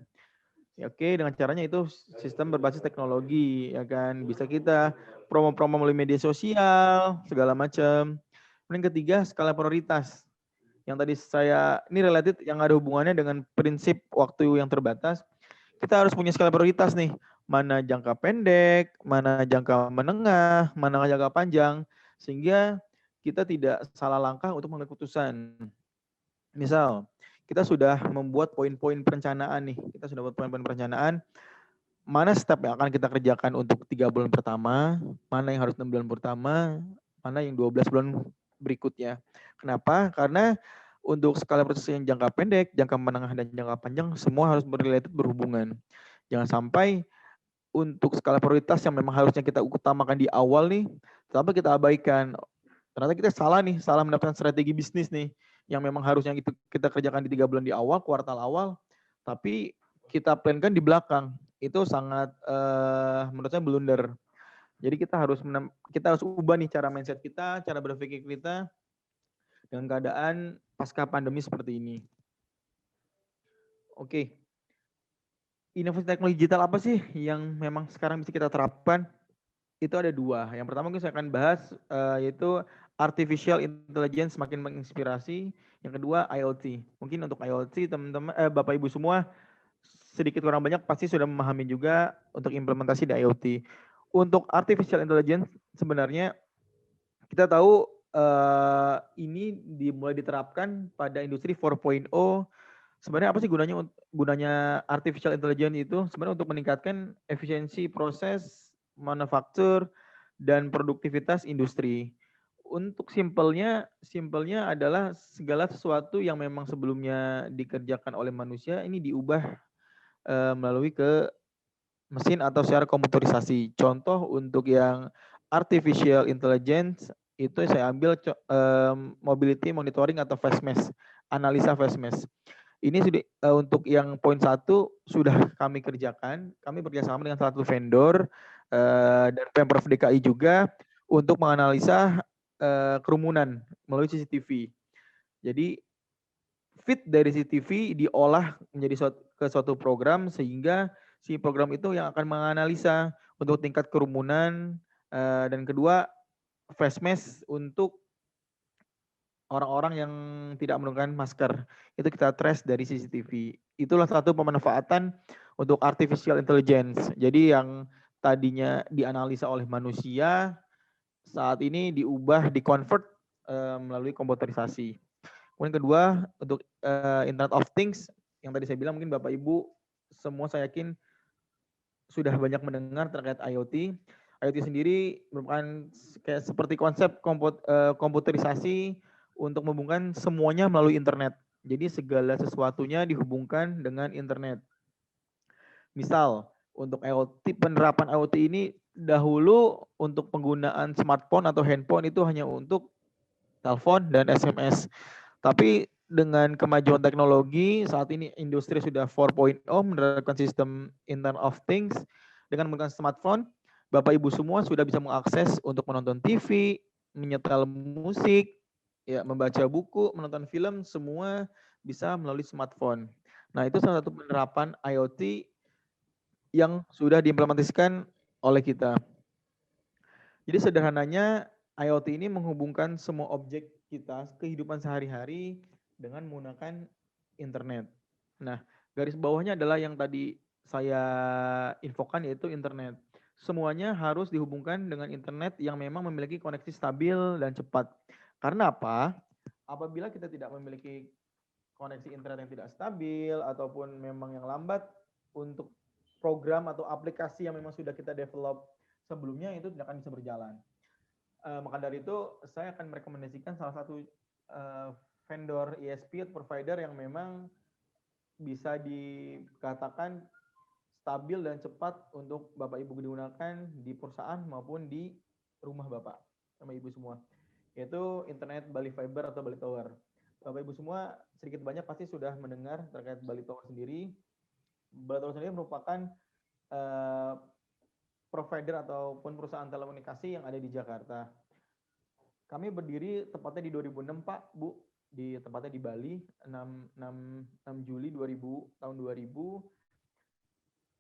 Ya, oke, dengan caranya itu sistem berbasis teknologi, ya kan. Bisa kita promo-promo melalui media sosial, segala macam. Yang ketiga, skala prioritas. Yang tadi ini related yang ada hubungannya dengan prinsip waktu yang terbatas. Kita harus punya skala prioritas nih. Mana jangka pendek, mana jangka menengah, mana jangka panjang. Sehingga kita tidak salah langkah untuk mengambil keputusan. Misal, kita sudah membuat poin-poin perencanaan nih. Kita sudah buat poin-poin perencanaan. Mana step yang akan kita kerjakan untuk 3 bulan pertama, mana yang harus 6 bulan pertama, mana yang 12 bulan berikutnya. Kenapa? Karena untuk skala proses yang jangka pendek, jangka menengah, dan jangka panjang, semua harus berhubungan. Jangan sampai untuk skala prioritas yang memang harusnya kita utamakan di awal nih, sampai kita abaikan. Ternyata kita salah mendapatkan strategi bisnis nih, yang memang harusnya kita kerjakan di 3 bulan di awal, kuartal awal, tapi kita plankan di belakang. Itu sangat menurut saya blunder. Jadi kita harus ubah nih cara mindset kita, cara berpikir kita dengan keadaan pasca pandemi seperti ini. Oke. Inovasi teknologi digital apa sih yang memang sekarang bisa kita terapkan? itu ada dua. Yang pertama mungkin saya akan bahas yaitu artificial intelligence semakin menginspirasi. Yang kedua IoT. Mungkin untuk IoT teman-teman Bapak Ibu semua sedikit kurang banyak pasti sudah memahami juga untuk implementasi di IoT. Untuk artificial intelligence sebenarnya kita tahu ini mulai diterapkan pada industri 4.0. Sebenarnya apa sih gunanya artificial intelligence itu? Sebenarnya untuk meningkatkan efisiensi proses manufaktur dan produktivitas industri. Untuk simpelnya adalah segala sesuatu yang memang sebelumnya dikerjakan oleh manusia ini diubah melalui ke mesin atau secara komputerisasi. Contoh untuk yang artificial intelligence itu saya ambil mobility monitoring atau FASMES, analisa FASMES. Ini sudah untuk yang poin 1 sudah kami kerjakan. Kami bekerjasama dengan salah satu vendor dan Pemprov DKI juga untuk menganalisa kerumunan melalui CCTV. Jadi feed dari CCTV diolah menjadi suatu program sehingga si program itu yang akan menganalisa untuk tingkat kerumunan dan kedua FASMES untuk orang-orang yang tidak menggunakan masker. Itu kita trace dari CCTV. Itulah satu pemanfaatan untuk artificial intelligence. Jadi yang tadinya dianalisa oleh manusia, saat ini diubah, dikonvert melalui komputerisasi. Kemudian kedua, untuk Internet of Things, yang tadi saya bilang mungkin Bapak Ibu semua saya yakin sudah banyak mendengar terkait IoT. IoT sendiri merupakan kayak seperti konsep komputerisasi untuk menghubungkan semuanya melalui internet. Jadi segala sesuatunya dihubungkan dengan internet. Misal, untuk IoT, penerapan IoT ini dahulu untuk penggunaan smartphone atau handphone itu hanya untuk telepon dan SMS. Tapi dengan kemajuan teknologi, saat ini industri sudah 4.0 menerapkan sistem Internet of Things. Dengan menggunakan smartphone, Bapak Ibu semua sudah bisa mengakses untuk menonton TV, menyetel musik, ya, membaca buku, menonton film, semua bisa melalui smartphone. Nah, itu salah satu penerapan IoT yang sudah diimplementasikan oleh kita. Jadi sederhananya IoT ini menghubungkan semua objek kita kehidupan sehari-hari dengan menggunakan internet. Nah, garis bawahnya adalah yang tadi saya infokan yaitu internet. Semuanya harus dihubungkan dengan internet yang memang memiliki koneksi stabil dan cepat. Karena apa? Apabila kita tidak memiliki koneksi internet yang tidak stabil ataupun memang yang lambat untuk program atau aplikasi yang memang sudah kita develop sebelumnya itu tidak akan bisa berjalan. Maka dari itu saya akan merekomendasikan salah satu vendor ISP atau provider yang memang bisa dikatakan stabil dan cepat untuk Bapak Ibu digunakan di perusahaan maupun di rumah Bapak sama Ibu semua, yaitu internet Bali Fiber atau Bali Tower. Bapak Ibu semua sedikit banyak pasti sudah mendengar terkait Bali Tower sendiri. Bali Tower sendiri merupakan provider ataupun perusahaan telekomunikasi yang ada di Jakarta. Kami berdiri tepatnya di 2006 Pak, Bu, tepatnya di Bali, 6 Juli 2000.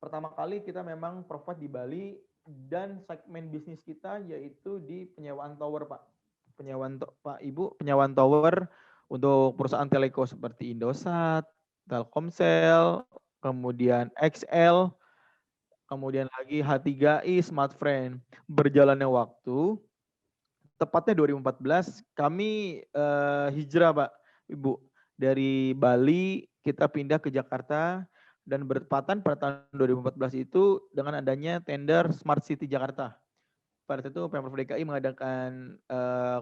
Pertama kali kita memang provide di Bali dan segmen bisnis kita yaitu di penyewaan tower Pak. Penyewaan tower untuk perusahaan telco seperti Indosat, Telkomsel, kemudian XL, kemudian lagi H3i, Smartfren. Berjalannya waktu, tepatnya 2014 kami hijrah Pak Ibu, dari Bali kita pindah ke Jakarta dan bertepatan pada tahun 2014 itu dengan adanya tender Smart City Jakarta. Pada saat itu Pemprov DKI mengadakan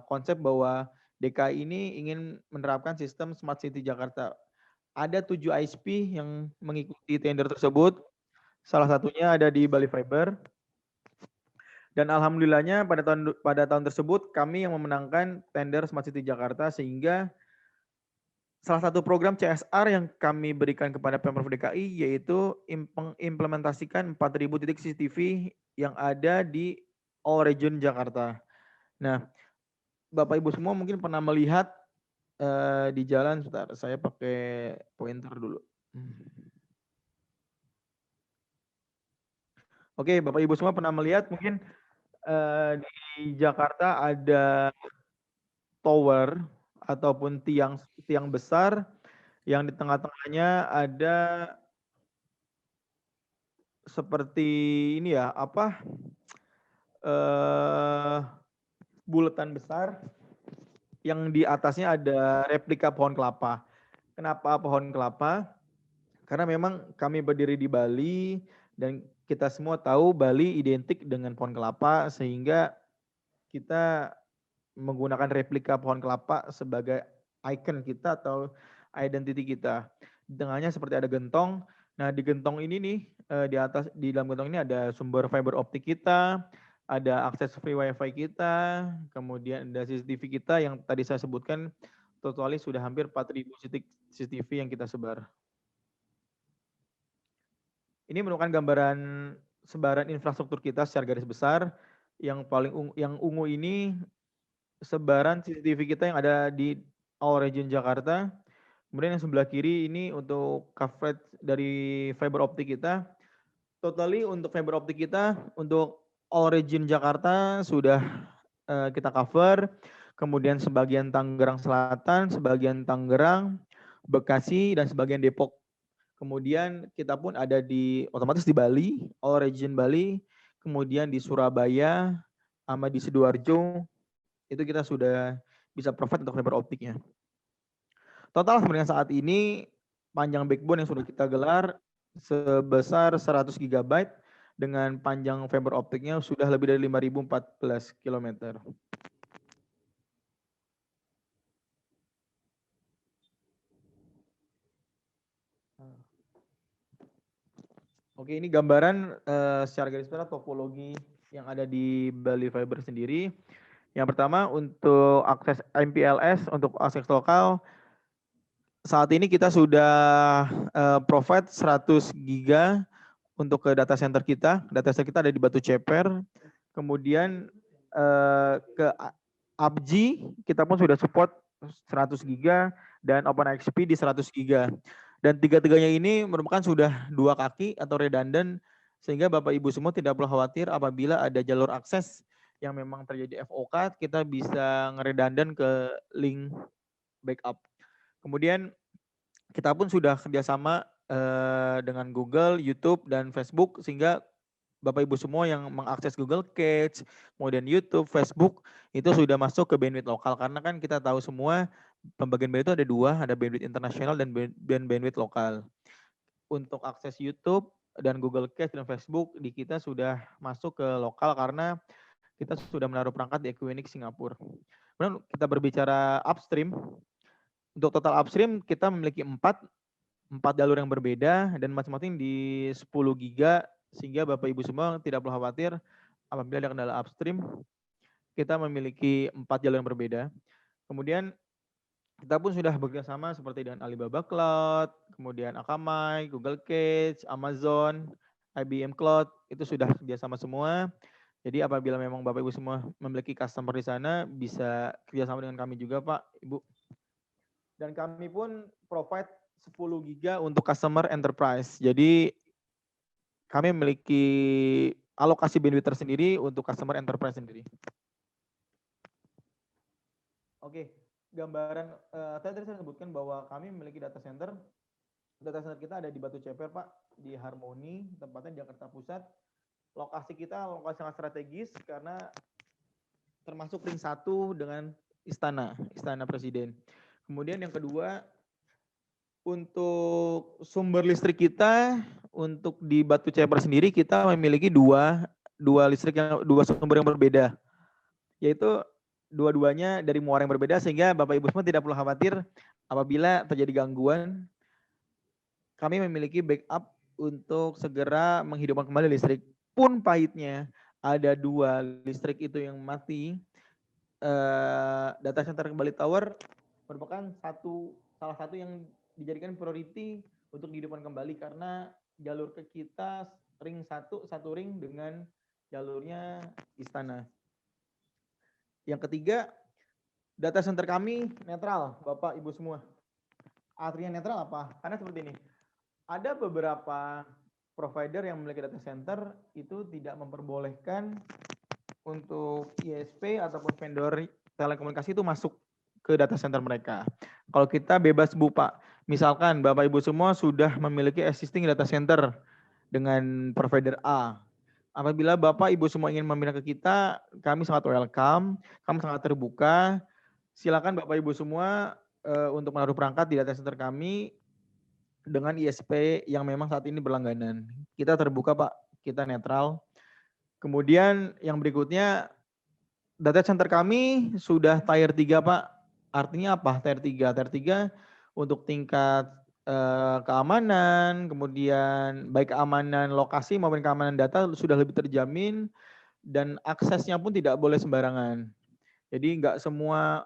konsep bahwa DKI ini ingin menerapkan sistem Smart City Jakarta. Ada 7 ISP yang mengikuti tender tersebut. Salah satunya ada di Bali Fiber. Dan alhamdulillahnya pada tahun tersebut kami yang memenangkan tender Smart City Jakarta sehingga salah satu program CSR yang kami berikan kepada Pemprov DKI yaitu mengimplementasikan 4.000 titik CCTV yang ada di all region Jakarta. Nah, Bapak Ibu semua mungkin pernah melihat di jalan, sebentar saya pakai pointer dulu. Oke, Bapak Ibu semua pernah melihat mungkin Di Jakarta ada tower ataupun tiang besar yang di tengah-tengahnya ada seperti ini ya, apa, buletan besar yang di atasnya ada replika pohon kelapa. Kenapa pohon kelapa? Karena memang kami berdiri di Bali dan kita semua tahu Bali identik dengan pohon kelapa, sehingga kita menggunakan replika pohon kelapa sebagai icon kita atau identity kita. Di tengahnya seperti ada gentong. Nah, di gentong ini nih, di dalam gentong ini ada sumber fiber optik kita, ada akses free wifi kita, kemudian ada CCTV kita yang tadi saya sebutkan, totalnya sudah hampir 4.000 titik CCTV yang kita sebar. Ini merupakan gambaran sebaran infrastruktur kita secara garis besar. Yang ungu ini sebaran CCTV kita yang ada di all region Jakarta. Kemudian yang sebelah kiri ini untuk coverage dari fiber optik kita. Totally untuk fiber optik kita untuk all region Jakarta sudah kita cover. Kemudian sebagian Tangerang Selatan, sebagian Tangerang, Bekasi, dan sebagian Depok. Kemudian kita pun ada otomatis di Bali, all region Bali, kemudian di Surabaya, sama di Sidoarjo, itu kita sudah bisa provide untuk fiber optiknya. Total sebenarnya saat ini panjang backbone yang sudah kita gelar sebesar 100 GB dengan panjang fiber optiknya sudah lebih dari 5.014 km. Oke, ini gambaran secara garis besar topologi yang ada di Bali Fiber sendiri. Yang pertama untuk akses MPLS untuk akses lokal, saat ini kita sudah provide 100 giga untuk ke data center kita. Data center kita ada di Batu Ceper. Kemudian ke ABG kita pun sudah support 100 giga dan OpenXP di 100 giga. Dan tiga-tiganya ini merupakan sudah dua kaki atau redundant, sehingga Bapak Ibu semua tidak perlu khawatir apabila ada jalur akses yang memang terjadi FOK, kita bisa ngeredundant ke link backup. Kemudian kita pun sudah kerjasama dengan Google, YouTube, dan Facebook, sehingga Bapak Ibu semua yang mengakses Google Cache, kemudian YouTube, Facebook, itu sudah masuk ke bandwidth lokal. Karena kan kita tahu semua pembagian bandwidth itu ada dua, ada bandwidth internasional dan bandwidth lokal. Untuk akses YouTube dan Google Cache dan Facebook di kita sudah masuk ke lokal karena kita sudah menaruh perangkat di Equinix Singapura. Kemudian kita berbicara upstream. Untuk total upstream kita memiliki 4 jalur yang berbeda dan masing-masing di 10 giga, sehingga Bapak Ibu semua tidak perlu khawatir apabila ada kendala upstream. Kita memiliki 4 jalur yang berbeda. Kemudian kita pun sudah bekerjasama seperti dengan Alibaba Cloud, kemudian Akamai, Google Cache, Amazon, IBM Cloud, itu sudah kerjasama semua. Jadi apabila memang Bapak Ibu semua memiliki customer di sana, bisa kerjasama dengan kami juga Pak, Ibu. Dan kami pun provide 10 giga untuk customer enterprise. Jadi kami memiliki alokasi bandwidth tersendiri untuk customer enterprise sendiri. Oke, gambaran tadi saya sebutkan bahwa kami memiliki data center. Data center kita ada di Batu Ceper, Pak, di Harmoni, tempatnya di Jakarta Pusat. Lokasi kita lokasi sangat strategis karena termasuk ring 1 dengan istana Presiden. Kemudian yang kedua, untuk sumber listrik kita, untuk di Batu Ceper sendiri kita memiliki dua sumber yang berbeda, yaitu dua-duanya dari muara yang berbeda, sehingga Bapak Ibu semua tidak perlu khawatir apabila terjadi gangguan. Kami memiliki backup untuk segera menghidupkan kembali listrik. Pun pahitnya ada 2 listrik itu yang mati. Data center Bali Tower merupakan salah satu yang dijadikan priority untuk dihidupkan kembali karena jalur ke kita ring satu ring dengan jalurnya istana. Yang ketiga, data center kami netral, Bapak Ibu semua. Artinya netral apa? Karena seperti ini, ada beberapa provider yang memiliki data center itu tidak memperbolehkan untuk ISP ataupun vendor telekomunikasi itu masuk ke data center mereka. Kalau kita bebas Bu Pak, misalkan Bapak Ibu semua sudah memiliki existing data center dengan provider A. Apabila Bapak Ibu semua ingin memilih ke kita, kami sangat welcome, kami sangat terbuka. Silakan Bapak Ibu semua untuk menaruh perangkat di data center kami dengan ISP yang memang saat ini berlangganan. Kita terbuka Pak, kita netral. Kemudian yang berikutnya, data center kami sudah tier 3 Pak. Artinya apa tier 3? Tier 3 untuk tingkat keamanan, kemudian baik keamanan lokasi maupun keamanan data sudah lebih terjamin dan aksesnya pun tidak boleh sembarangan. Jadi nggak semua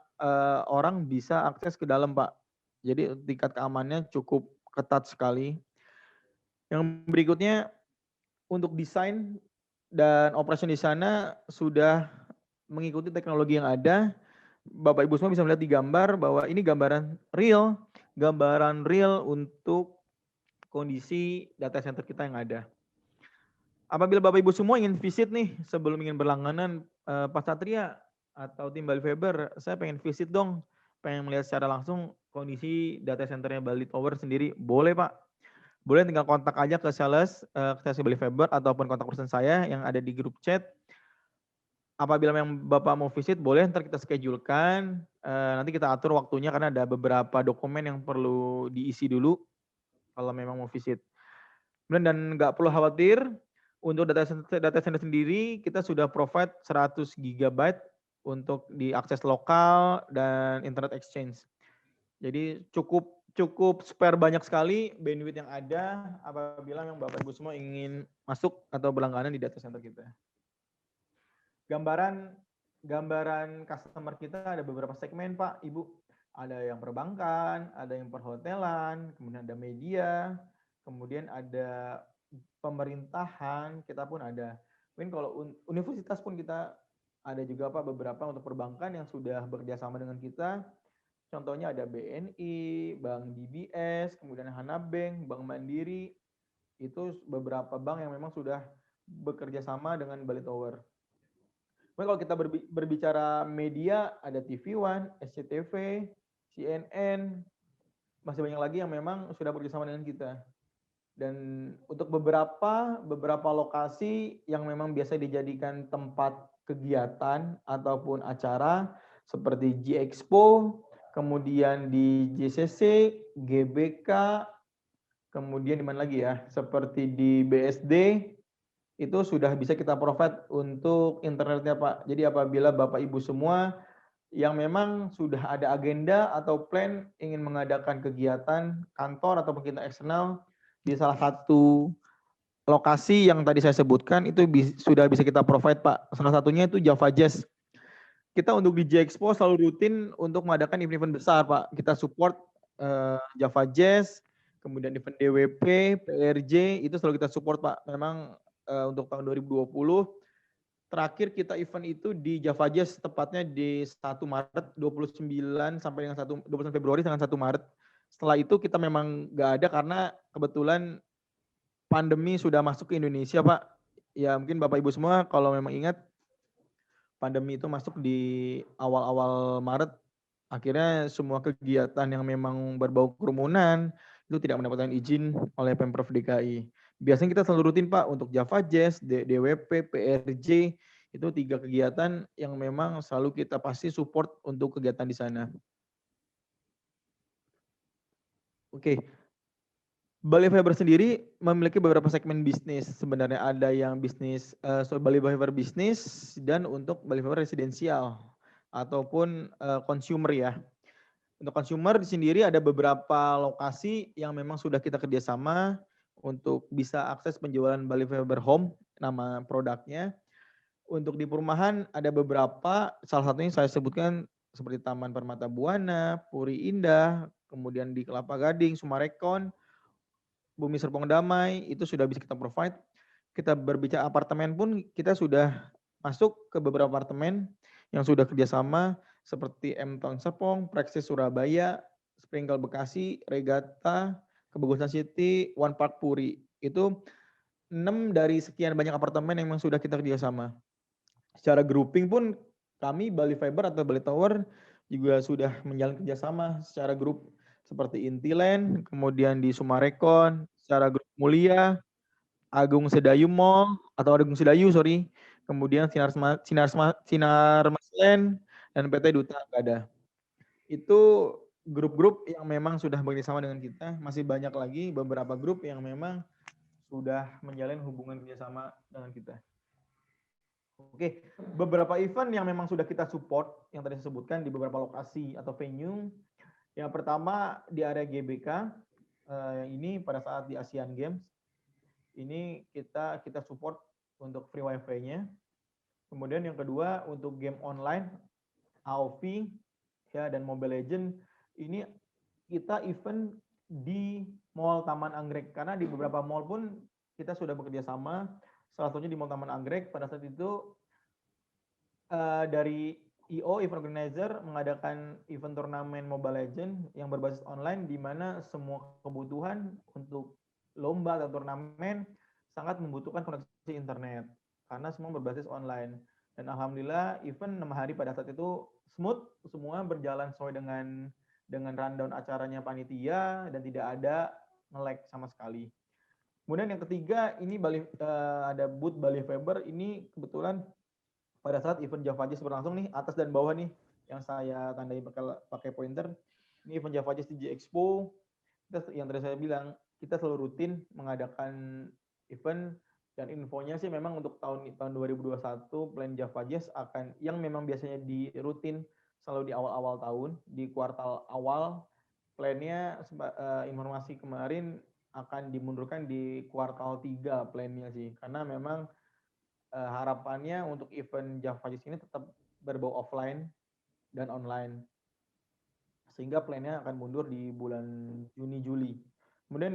orang bisa akses ke dalam Pak. Jadi tingkat keamanannya cukup ketat sekali. Yang berikutnya untuk desain dan operation di sana sudah mengikuti teknologi yang ada. Bapak Ibu semua bisa melihat di gambar bahwa ini gambaran real untuk kondisi data center kita yang ada. Apabila Bapak Ibu semua ingin visit nih sebelum ingin berlangganan, Pak Satria atau tim Bali Fiber, saya pengen visit dong, pengen melihat secara langsung kondisi data centernya Bali Tower sendiri, boleh Pak. Boleh tinggal kontak aja ke sales Bali Fiber ataupun kontak person saya yang ada di grup chat. Apabila memang Bapak mau visit, boleh ntar kita schedulekan. Nanti kita atur waktunya karena ada beberapa dokumen yang perlu diisi dulu kalau memang mau visit. Dan nggak perlu khawatir, untuk data center sendiri kita sudah provide 100 GB untuk diakses lokal dan internet exchange. Jadi cukup spare banyak sekali bandwidth yang ada apabila memang Bapak Ibu semua ingin masuk atau berlangganan di data center kita. Gambaran customer kita ada beberapa segmen Pak, Ibu. Ada yang perbankan, ada yang perhotelan, kemudian ada media, kemudian ada pemerintahan, kita pun ada. Mungkin kalau universitas pun kita ada juga Pak beberapa untuk perbankan yang sudah bekerja sama dengan kita. Contohnya ada BNI, Bank DBS, kemudian Hana Bank, Bank Mandiri. Itu beberapa bank yang memang sudah bekerja sama dengan Bali Tower. Mungkin kalau kita berbicara media, ada TV One, SCTV, CNN, masih banyak lagi yang memang sudah bekerjasama dengan kita. Dan untuk beberapa lokasi yang memang biasa dijadikan tempat kegiatan ataupun acara seperti G-Expo, kemudian di JCC, GBK, kemudian di mana lagi ya, seperti di BSD, itu sudah bisa kita provide untuk internetnya Pak. Jadi apabila Bapak Ibu semua yang memang sudah ada agenda atau plan ingin mengadakan kegiatan kantor ataupun kegiatan eksternal di salah satu lokasi yang tadi saya sebutkan, itu sudah bisa kita provide Pak. Salah satunya itu Java Jazz. Kita untuk di J-Expo selalu rutin untuk mengadakan event-event besar Pak. Kita support Java Jazz, kemudian event DWP, PRJ, itu selalu kita support Pak. Memang untuk tahun 2020 terakhir kita event itu di Java Jazz tepatnya di 1 Maret 29 sampai dengan 21 Februari dengan 1 Maret. Setelah itu kita memang nggak ada karena kebetulan pandemi sudah masuk ke Indonesia Pak. Ya mungkin Bapak Ibu semua kalau memang ingat pandemi itu masuk di awal-awal Maret. Akhirnya semua kegiatan yang memang berbau kerumunan itu tidak mendapatkan izin oleh Pemprov DKI. Biasanya kita selalu rutin Pak untuk Java Jazz, DWP, PRJ, itu 3 kegiatan yang memang selalu kita pasti support untuk kegiatan di sana. Oke. Bali Fiber sendiri memiliki beberapa segmen bisnis. Sebenarnya ada yang bisnis Bali Fiber bisnis dan untuk Bali Fiber residensial ataupun consumer ya. Untuk consumer di sendiri ada beberapa lokasi yang memang sudah kita kerjasama untuk bisa akses penjualan Bali Fiber Home, nama produknya. Untuk di perumahan ada beberapa, salah satunya saya sebutkan seperti Taman Permata Buana, Puri Indah, kemudian di Kelapa Gading, Sumarekon, Bumi Serpong Damai, itu sudah bisa kita provide. Kita berbicara apartemen pun kita sudah masuk ke beberapa apartemen yang sudah kerjasama seperti M Town Serpong, Praxis Surabaya, Sprinkle Bekasi, Regatta, Kebagusan City, One Park Puri. Itu 6 dari sekian banyak apartemen yang memang sudah kita kerjasama. Secara grouping pun kami Bali Fiber atau Bali Tower juga sudah menjalin kerjasama secara grup seperti Intiland, kemudian di Sumarekon, secara grup Mulia, Agung Sedayu Mall atau Agung Sedayu sorry, kemudian Sinar Maslen dan PT Duta Gada. Itu grup-grup yang memang sudah bekerjasama dengan kita. Masih banyak lagi beberapa grup yang memang sudah menjalin hubungan kerjasama dengan kita. Oke, beberapa event yang memang sudah kita support yang tadi saya sebutkan di beberapa lokasi atau venue. Yang pertama di area GBK, ini pada saat di Asian Games, ini kita support untuk free wifi-nya. Kemudian yang kedua untuk game online, AOV ya dan Mobile Legend, ini kita event di Mall Taman Anggrek karena di beberapa mall pun kita sudah bekerja sama. Salah satunya di Mall Taman Anggrek pada saat itu dari IO event organizer mengadakan event turnamen Mobile Legend yang berbasis online di mana semua kebutuhan untuk lomba atau turnamen sangat membutuhkan koneksi internet karena semua berbasis online. Dan alhamdulillah event 6 hari pada saat itu smooth, semua berjalan sesuai dengan rundown acaranya panitia dan tidak ada nge-lag sama sekali. Kemudian yang ketiga ini ada booth Bali Fiber, ini kebetulan pada saat event Java Jazz berlangsung nih, atas dan bawah nih yang saya tandai pakai pointer. Ini event Java Jazz DJ Expo. Yang tadi saya bilang, kita selalu rutin mengadakan event dan infonya sih memang untuk tahun 2021 plan Java Jazz akan yang memang biasanya di rutin selalu di awal-awal tahun, di kuartal awal. Plannya informasi kemarin akan dimundurkan di kuartal 3 plannya sih, karena memang harapannya untuk event Java Jazz ini tetap berbau offline dan online. Sehingga plannya akan mundur di bulan Juni-Juli. Kemudian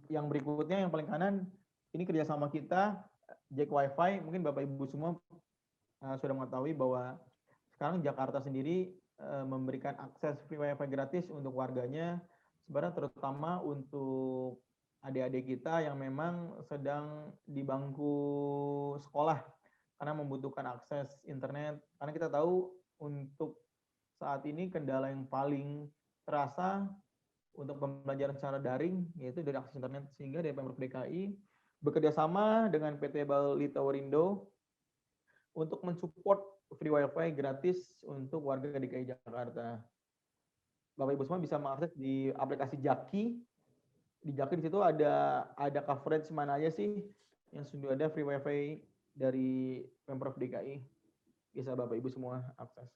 yang berikutnya yang paling kanan, ini kerjasama kita, Jack Wi-Fi. Mungkin Bapak Ibu semua sudah mengetahui bahwa sekarang Jakarta sendiri memberikan akses free Wi-Fi gratis untuk warganya, sebenarnya terutama untuk adik-adik kita yang memang sedang di bangku sekolah karena membutuhkan akses internet. Karena kita tahu untuk saat ini kendala yang paling terasa untuk pembelajaran secara daring yaitu dari akses internet, sehingga dari Pemprov DKI bekerja sama dengan PT Bali Towerindo untuk mensupport free wifi gratis untuk warga DKI Jakarta. Bapak Ibu semua bisa mengakses di aplikasi Jaki. Di Jaki di situ ada coverage mana aja sih yang sudah ada free wifi dari Pemprov DKI. Bisa Bapak Ibu semua akses.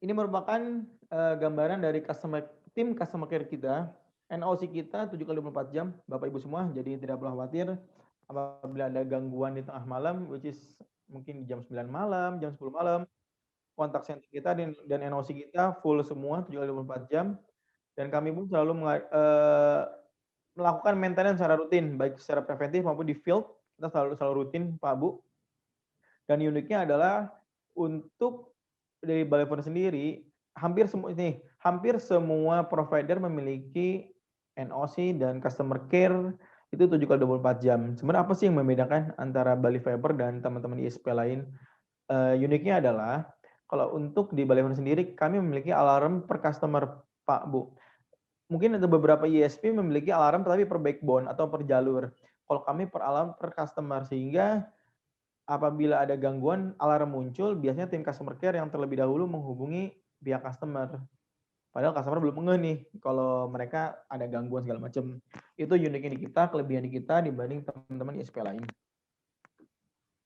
Ini merupakan gambaran dari tim customer care kita. NOC kita 7x24 jam, Bapak Ibu semua, jadi tidak perlu khawatir apabila ada gangguan di tengah malam, which is mungkin jam 9 malam, jam 10 malam, kontak center kita dan NOC kita full semua 7x24 jam, dan kami pun selalu melakukan maintenance secara rutin, baik secara preventif maupun di field, kita selalu rutin Pak Bu. Dan uniknya adalah untuk dari Bali Fiber sendiri, hampir semua provider memiliki NOC dan customer care itu 7x24 jam. Sebenarnya apa sih yang membedakan antara Bali Fiber dan teman-teman ISP lain? Uniknya adalah kalau untuk di Bali Fiber sendiri kami memiliki alarm per customer Pak Bu. Mungkin ada beberapa ISP memiliki alarm tapi per backbone atau per jalur. Kalau kami per alarm per customer, sehingga apabila ada gangguan alarm muncul, biasanya tim customer care yang terlebih dahulu menghubungi pihak customer. Padahal customer belum ngeh nih kalau mereka ada gangguan segala macam. Itu uniknya di kita, kelebihan di kita dibanding teman-teman ISP lain.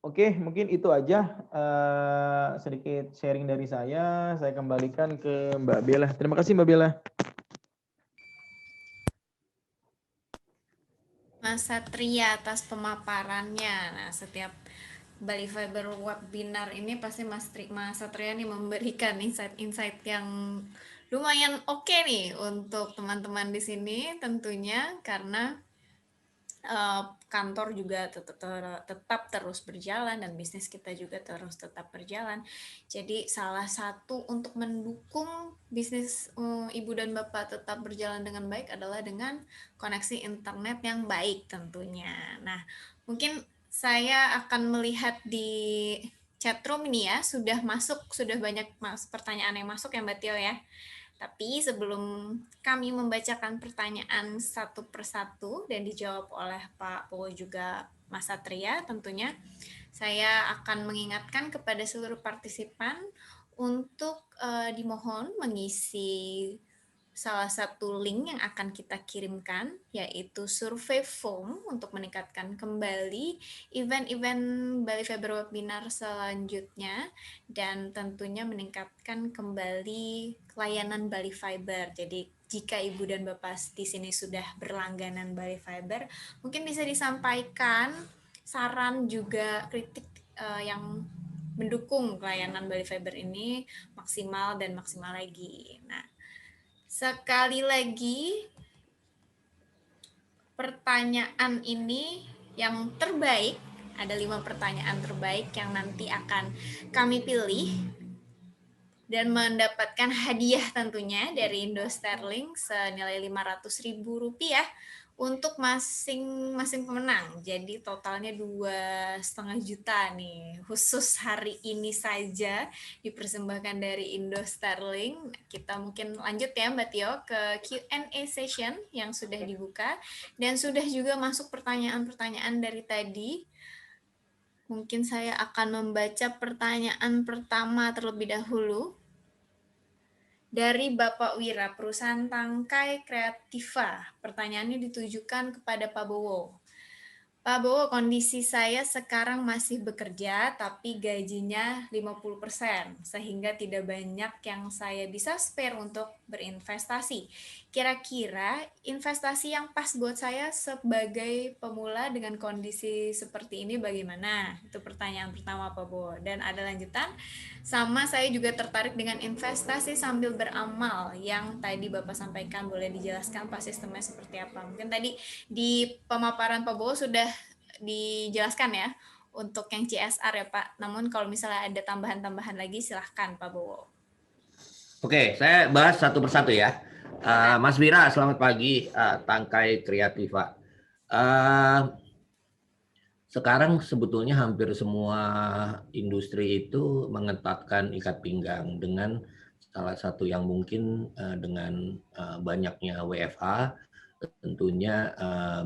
Oke, mungkin itu aja sedikit sharing dari saya. Saya kembalikan ke Mbak Bella. Terima kasih Mbak Bella. Mas Satria atas pemaparannya. Nah, setiap Bali Fiber webinar ini pasti Mas Satria nih memberikan insight-insight yang lumayan oke nih untuk teman-teman di sini tentunya, karena kantor juga tetap terus berjalan dan bisnis kita juga terus tetap berjalan. Jadi salah satu untuk mendukung bisnis Ibu dan Bapak tetap berjalan dengan baik adalah dengan koneksi internet yang baik tentunya. Nah, mungkin Saya akan melihat di chatroom ini ya, sudah banyak pertanyaan yang masuk ya Mbak Tio ya. Tapi sebelum kami membacakan pertanyaan satu persatu dan dijawab oleh Pak Powo juga Mas Satria tentunya, saya akan mengingatkan kepada seluruh partisipan untuk dimohon mengisi salah satu link yang akan kita kirimkan, yaitu survei form untuk meningkatkan kembali event-event Bali Fiber Webinar selanjutnya, dan tentunya meningkatkan kembali layanan Bali Fiber. Jadi jika Ibu dan Bapak di sini sudah berlangganan Bali Fiber, mungkin bisa disampaikan saran juga kritik yang mendukung layanan Bali Fiber ini maksimal dan maksimal lagi. Nah, sekali lagi, pertanyaan ini yang terbaik, ada 5 pertanyaan terbaik yang nanti akan kami pilih dan mendapatkan hadiah tentunya dari Indo Sterling senilai Rp500.000 untuk masing-masing pemenang. Jadi totalnya 2,5 juta nih. Khusus hari ini saja dipersembahkan dari Indo Sterling. Kita mungkin lanjut ya Mbak Tio ke Q&A session yang sudah dibuka. Dan sudah juga masuk pertanyaan-pertanyaan dari tadi. Mungkin saya akan membaca pertanyaan pertama terlebih dahulu. Dari Bapak Wira, perusahaan Tangkai Kreativa. Pertanyaannya ditujukan kepada Pak Bowo. Pak Bowo, kondisi saya sekarang masih bekerja, tapi gajinya 50%, sehingga tidak banyak yang saya bisa spare untuk berinvestasi. Kira-kira investasi yang pas buat saya sebagai pemula dengan kondisi seperti ini bagaimana? Itu pertanyaan pertama Pak Bowo. Dan ada lanjutan, sama saya juga tertarik dengan investasi sambil beramal yang tadi Bapak sampaikan, boleh dijelaskan Pak sistemnya seperti apa? Mungkin tadi di pemaparan Pak Bowo sudah dijelaskan ya untuk yang CSR ya Pak. Namun kalau misalnya ada tambahan-tambahan lagi silahkan Pak Bowo. Oke, saya bahas satu persatu ya. Mas Wira, selamat pagi. Tangkai Kreativa. Sekarang sebetulnya hampir semua industri itu mengetatkan ikat pinggang dengan salah satu yang mungkin dengan banyaknya WFH, tentunya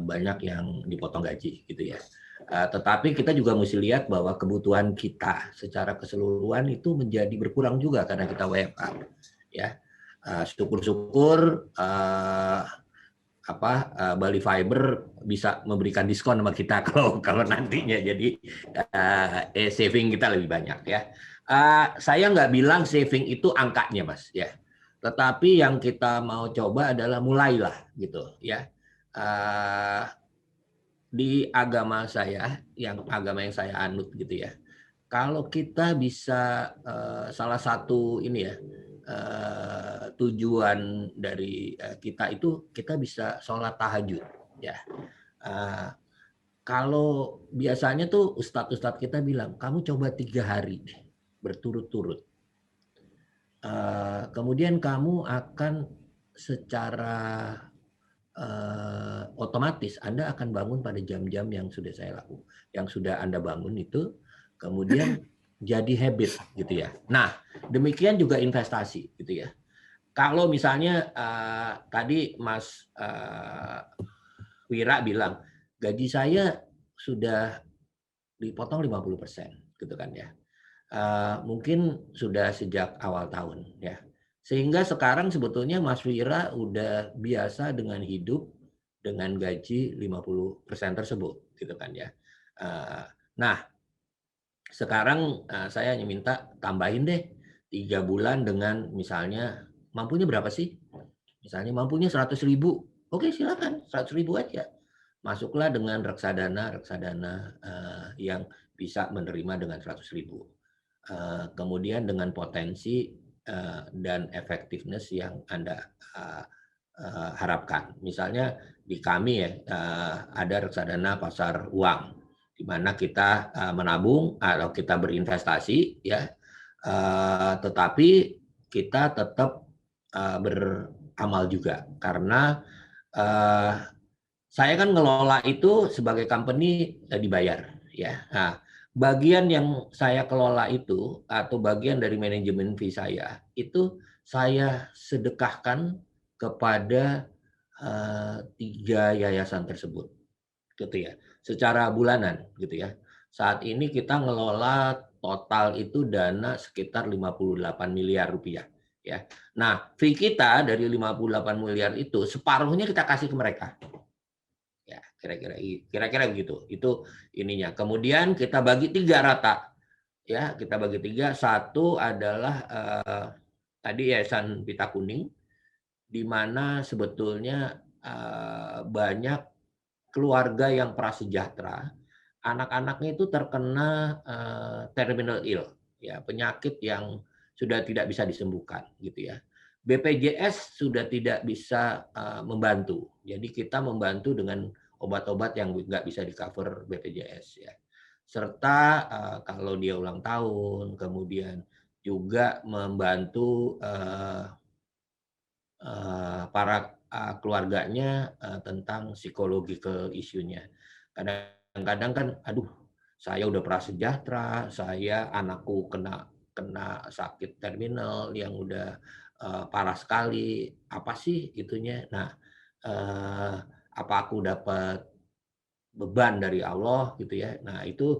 banyak yang dipotong gaji gitu ya. Tetapi kita juga mesti lihat bahwa kebutuhan kita secara keseluruhan itu menjadi berkurang juga karena kita WFH ya. Syukur-syukur Bali Fiber bisa memberikan diskon sama kita kalau nantinya, jadi saving kita lebih banyak ya. Saya nggak bilang saving itu angkanya Mas ya, tetapi yang kita mau coba adalah mulailah gitu ya. Di agama yang saya anut gitu ya, kalau kita bisa salah satu ini ya, tujuan dari kita itu kita bisa sholat tahajud ya. Kalau biasanya tuh ustadz kita bilang kamu coba 3 hari berturut-turut, kemudian kamu akan secara otomatis Anda akan bangun pada jam-jam yang sudah saya lakukan, yang sudah Anda bangun itu kemudian jadi habit gitu ya. Nah, demikian juga investasi gitu ya. Kalau misalnya tadi Mas Wira bilang gaji saya sudah dipotong 50% gitu kan ya. Mungkin sudah sejak awal tahun ya. Sehingga sekarang sebetulnya Mas Wira udah biasa dengan hidup dengan gaji 50% tersebut gitu kan ya. Nah, sekarang saya hanya minta tambahin deh 3 bulan dengan misalnya mampunya berapa sih? Misalnya mampunya 100.000. Oke, silakan 100.000 aja. Masuklah dengan reksadana yang bisa menerima dengan 100.000. Kemudian dengan potensi dan effectiveness yang Anda harapkan. Misalnya di kami ya ada reksadana pasar uang, di mana kita menabung atau kita berinvestasi ya, tetapi kita tetap beramal juga karena saya kan ngelola itu sebagai company dibayar ya. Nah, bagian yang saya kelola itu atau bagian dari manajemen fee saya itu saya sedekahkan kepada 3 yayasan tersebut, gitu ya, secara bulanan, gitu ya. Saat ini kita ngelola total itu dana sekitar 58 miliar rupiah, ya. Nah, fee kita dari 58 miliar itu separuhnya kita kasih ke mereka. Ya, kira-kira begitu. Itu ininya. Kemudian kita bagi 3 rata. Ya, kita bagi 3. Satu adalah tadi Yayasan Pita Kuning, di mana sebetulnya banyak keluarga yang prasejahtera, anak-anaknya itu terkena terminal ill, ya, penyakit yang sudah tidak bisa disembuhkan, gitu ya. BPJS sudah tidak bisa membantu, jadi kita membantu dengan obat-obat yang nggak bisa di cover BPJS, ya. Serta kalau dia ulang tahun, kemudian juga membantu para keluarganya tentang psychological issue-nya. Kadang-kadang kan, aduh, saya udah prasejahtera, saya anakku kena sakit terminal yang udah parah sekali, apa sih itunya? Nah, apa aku dapat beban dari Allah gitu ya? Nah, itu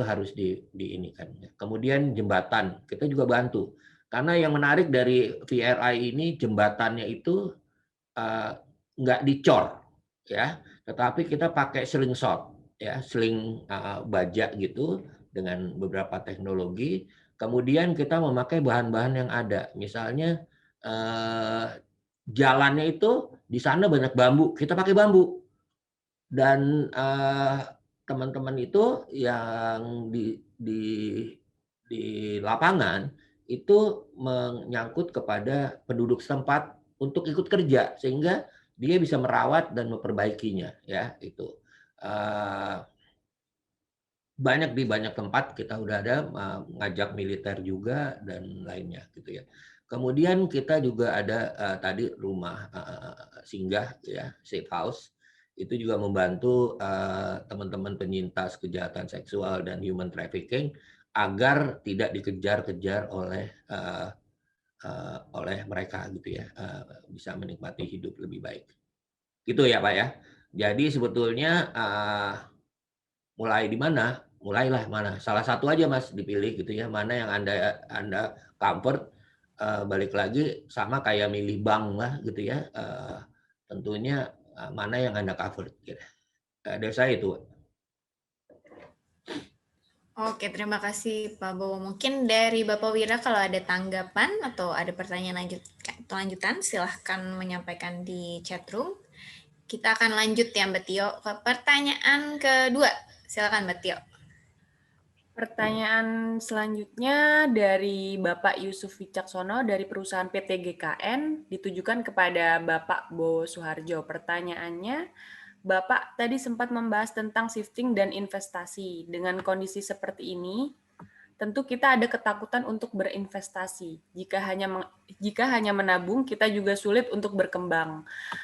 harus diinikan. Kemudian jembatan, kita juga bantu. Karena yang menarik dari VRI ini, jembatannya itu nggak dicor, ya, tetapi kita pakai slingshot, ya, sling baja gitu dengan beberapa teknologi. Kemudian kita memakai bahan-bahan yang ada, misalnya jalannya itu di sana banyak bambu, kita pakai bambu. Dan teman-teman itu yang di lapangan itu menyangkut kepada penduduk setempat untuk ikut kerja sehingga dia bisa merawat dan memperbaikinya, ya, itu di banyak tempat kita udah ada ngajak militer juga dan lainnya, gitu ya. Kemudian kita juga ada tadi rumah singgah, ya, safe house, itu juga membantu teman-teman penyintas kejahatan seksual dan human trafficking agar tidak dikejar-kejar oleh mereka, gitu ya, bisa menikmati hidup lebih baik, gitu ya Pak ya. Jadi sebetulnya mulai di mana, mulailah mana, salah satu aja Mas dipilih, gitu ya, mana yang anda comfort. Balik lagi sama kayak milih bank lah, gitu ya, tentunya mana yang anda cover, gitu. Dari saya itu. Oke, terima kasih Pak Bowo. Mungkin dari Bapak Wira kalau ada tanggapan atau ada pertanyaan lanjutan, silahkan menyampaikan di chat room. Kita akan lanjut ya Mbak Tio ke pertanyaan kedua. Silakan Mbak Tio. Pertanyaan selanjutnya dari Bapak Yusuf Wicaksono dari perusahaan PT GKN ditujukan kepada Bapak Bowo Suharjo. Pertanyaannya, Bapak tadi sempat membahas tentang shifting dan investasi. Dengan kondisi seperti ini, tentu kita ada ketakutan untuk berinvestasi. Jika hanya menabung, kita juga sulit untuk berkembang.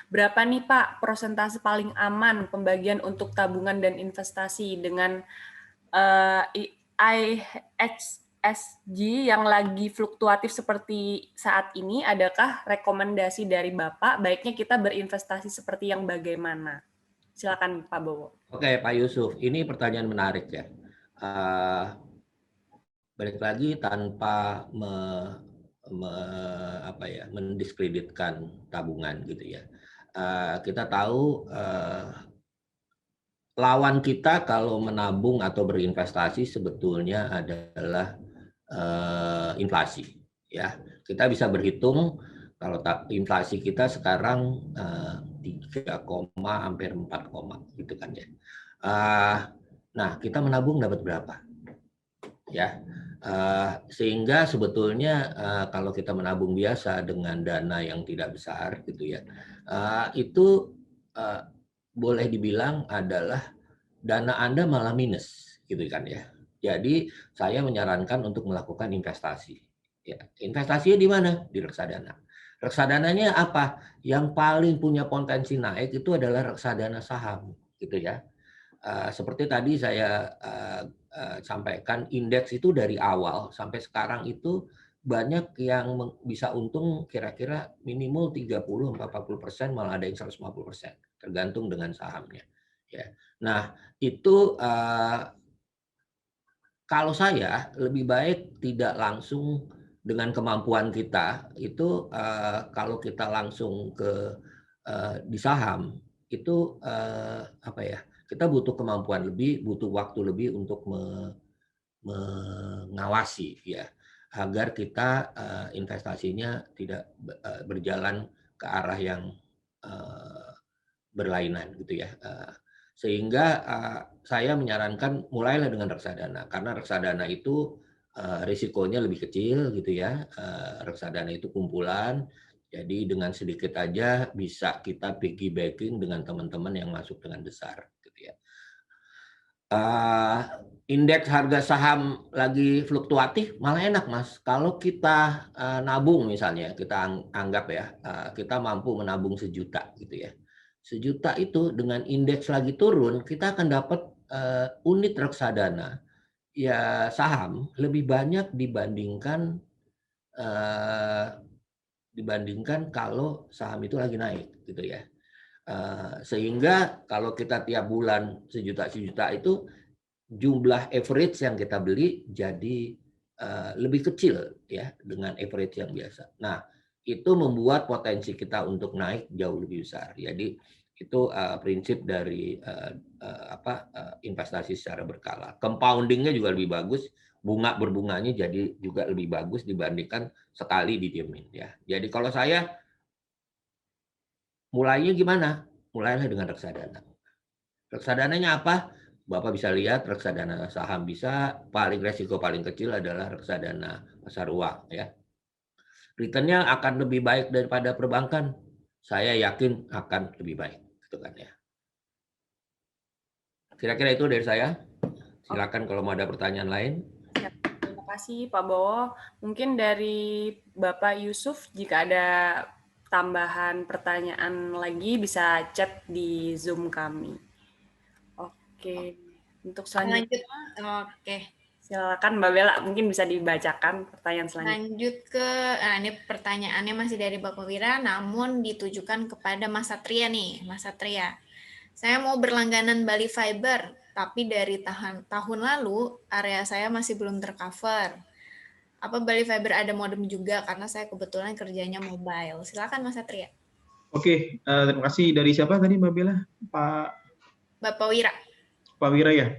Berapa nih Pak persentase paling aman pembagian untuk tabungan dan investasi dengan IHSG yang lagi fluktuatif seperti saat ini? Adakah rekomendasi dari Bapak baiknya kita berinvestasi seperti yang bagaimana? Silakan Pak Bowo. Oke Pak Yusuf, ini pertanyaan menarik ya. Balik lagi tanpa mendiskreditkan tabungan, gitu ya. Kita tahu lawan kita kalau menabung atau berinvestasi sebetulnya adalah inflasi, ya. Kita bisa berhitung kalau inflasi kita sekarang 3, hampir 4, gitu kan ya. Nah, kita menabung dapat berapa? Ya, sehingga sebetulnya kalau kita menabung biasa dengan dana yang tidak besar, gitu ya, itu boleh dibilang adalah dana Anda malah minus, gitu kan ya. Jadi saya menyarankan untuk melakukan investasi. Ya, investasinya di mana? Di reksadana. Reksadananya apa? Yang paling punya potensi naik itu adalah reksadana saham, gitu ya. seperti tadi saya sampaikan, indeks itu dari awal sampai sekarang itu banyak yang bisa untung kira-kira minimal 30-40%, malah ada yang 150%, tergantung dengan sahamnya. Ya. Nah, itu kalau saya lebih baik tidak langsung dengan kemampuan kita itu, kalau kita langsung ke di saham itu apa ya, kita butuh kemampuan lebih, butuh waktu lebih untuk mengawasi ya, agar kita investasinya tidak berjalan ke arah yang berlainan gitu ya. Sehingga saya menyarankan mulailah dengan reksadana, karena reksadana itu risikonya lebih kecil gitu ya. Reksadana itu kumpulan, jadi dengan sedikit aja bisa kita piggybacking dengan teman-teman yang masuk dengan besar gitu ya. Indeks harga saham lagi fluktuatif, malah enak Mas. Kalau kita nabung misalnya, kita anggap ya, kita mampu menabung 1.000.000 gitu ya. 1.000.000 itu dengan indeks lagi turun, kita akan dapat unit reksadana ya saham lebih banyak dibandingkan kalau saham itu lagi naik gitu ya. Sehingga kalau kita tiap bulan 1.000.000 itu jumlah average yang kita beli jadi lebih kecil ya dengan average yang biasa. Nah, itu membuat potensi kita untuk naik jauh lebih besar. Jadi itu prinsip dari investasi secara berkala. Compoundingnya juga lebih bagus, berbunganya jadi juga lebih bagus dibandingkan sekali didiemin ya. Jadi kalau saya mulainya gimana? Mulailah dengan reksadana. Reksadananya apa? Bapak bisa lihat reksadana saham bisa, paling resiko paling kecil adalah reksadana pasar uang ya. Returnnya akan lebih baik daripada perbankan. Saya yakin akan lebih baik, gitu kan ya. Kira-kira itu dari saya. Silakan kalau mau ada pertanyaan lain. Terima kasih Pak Bowo. Mungkin dari Bapak Yusuf, jika ada tambahan pertanyaan lagi bisa chat di Zoom kami. Oke, untuk selanjutnya. Oke. Silakan Mbak Bella, mungkin bisa dibacakan pertanyaan selanjutnya. Lanjut ke, ini pertanyaannya masih dari Bapak Wira, namun ditujukan kepada Mas Satria nih, Mas Satria. Saya mau berlangganan Bali Fiber, tapi dari tahun lalu area saya masih belum tercover. Apa Bali Fiber ada modem juga, karena saya kebetulan kerjanya mobile. Silakan Mas Satria. Oke, terima kasih. Dari siapa tadi Mbak Bella? Bapak Wira. Pak Wira ya?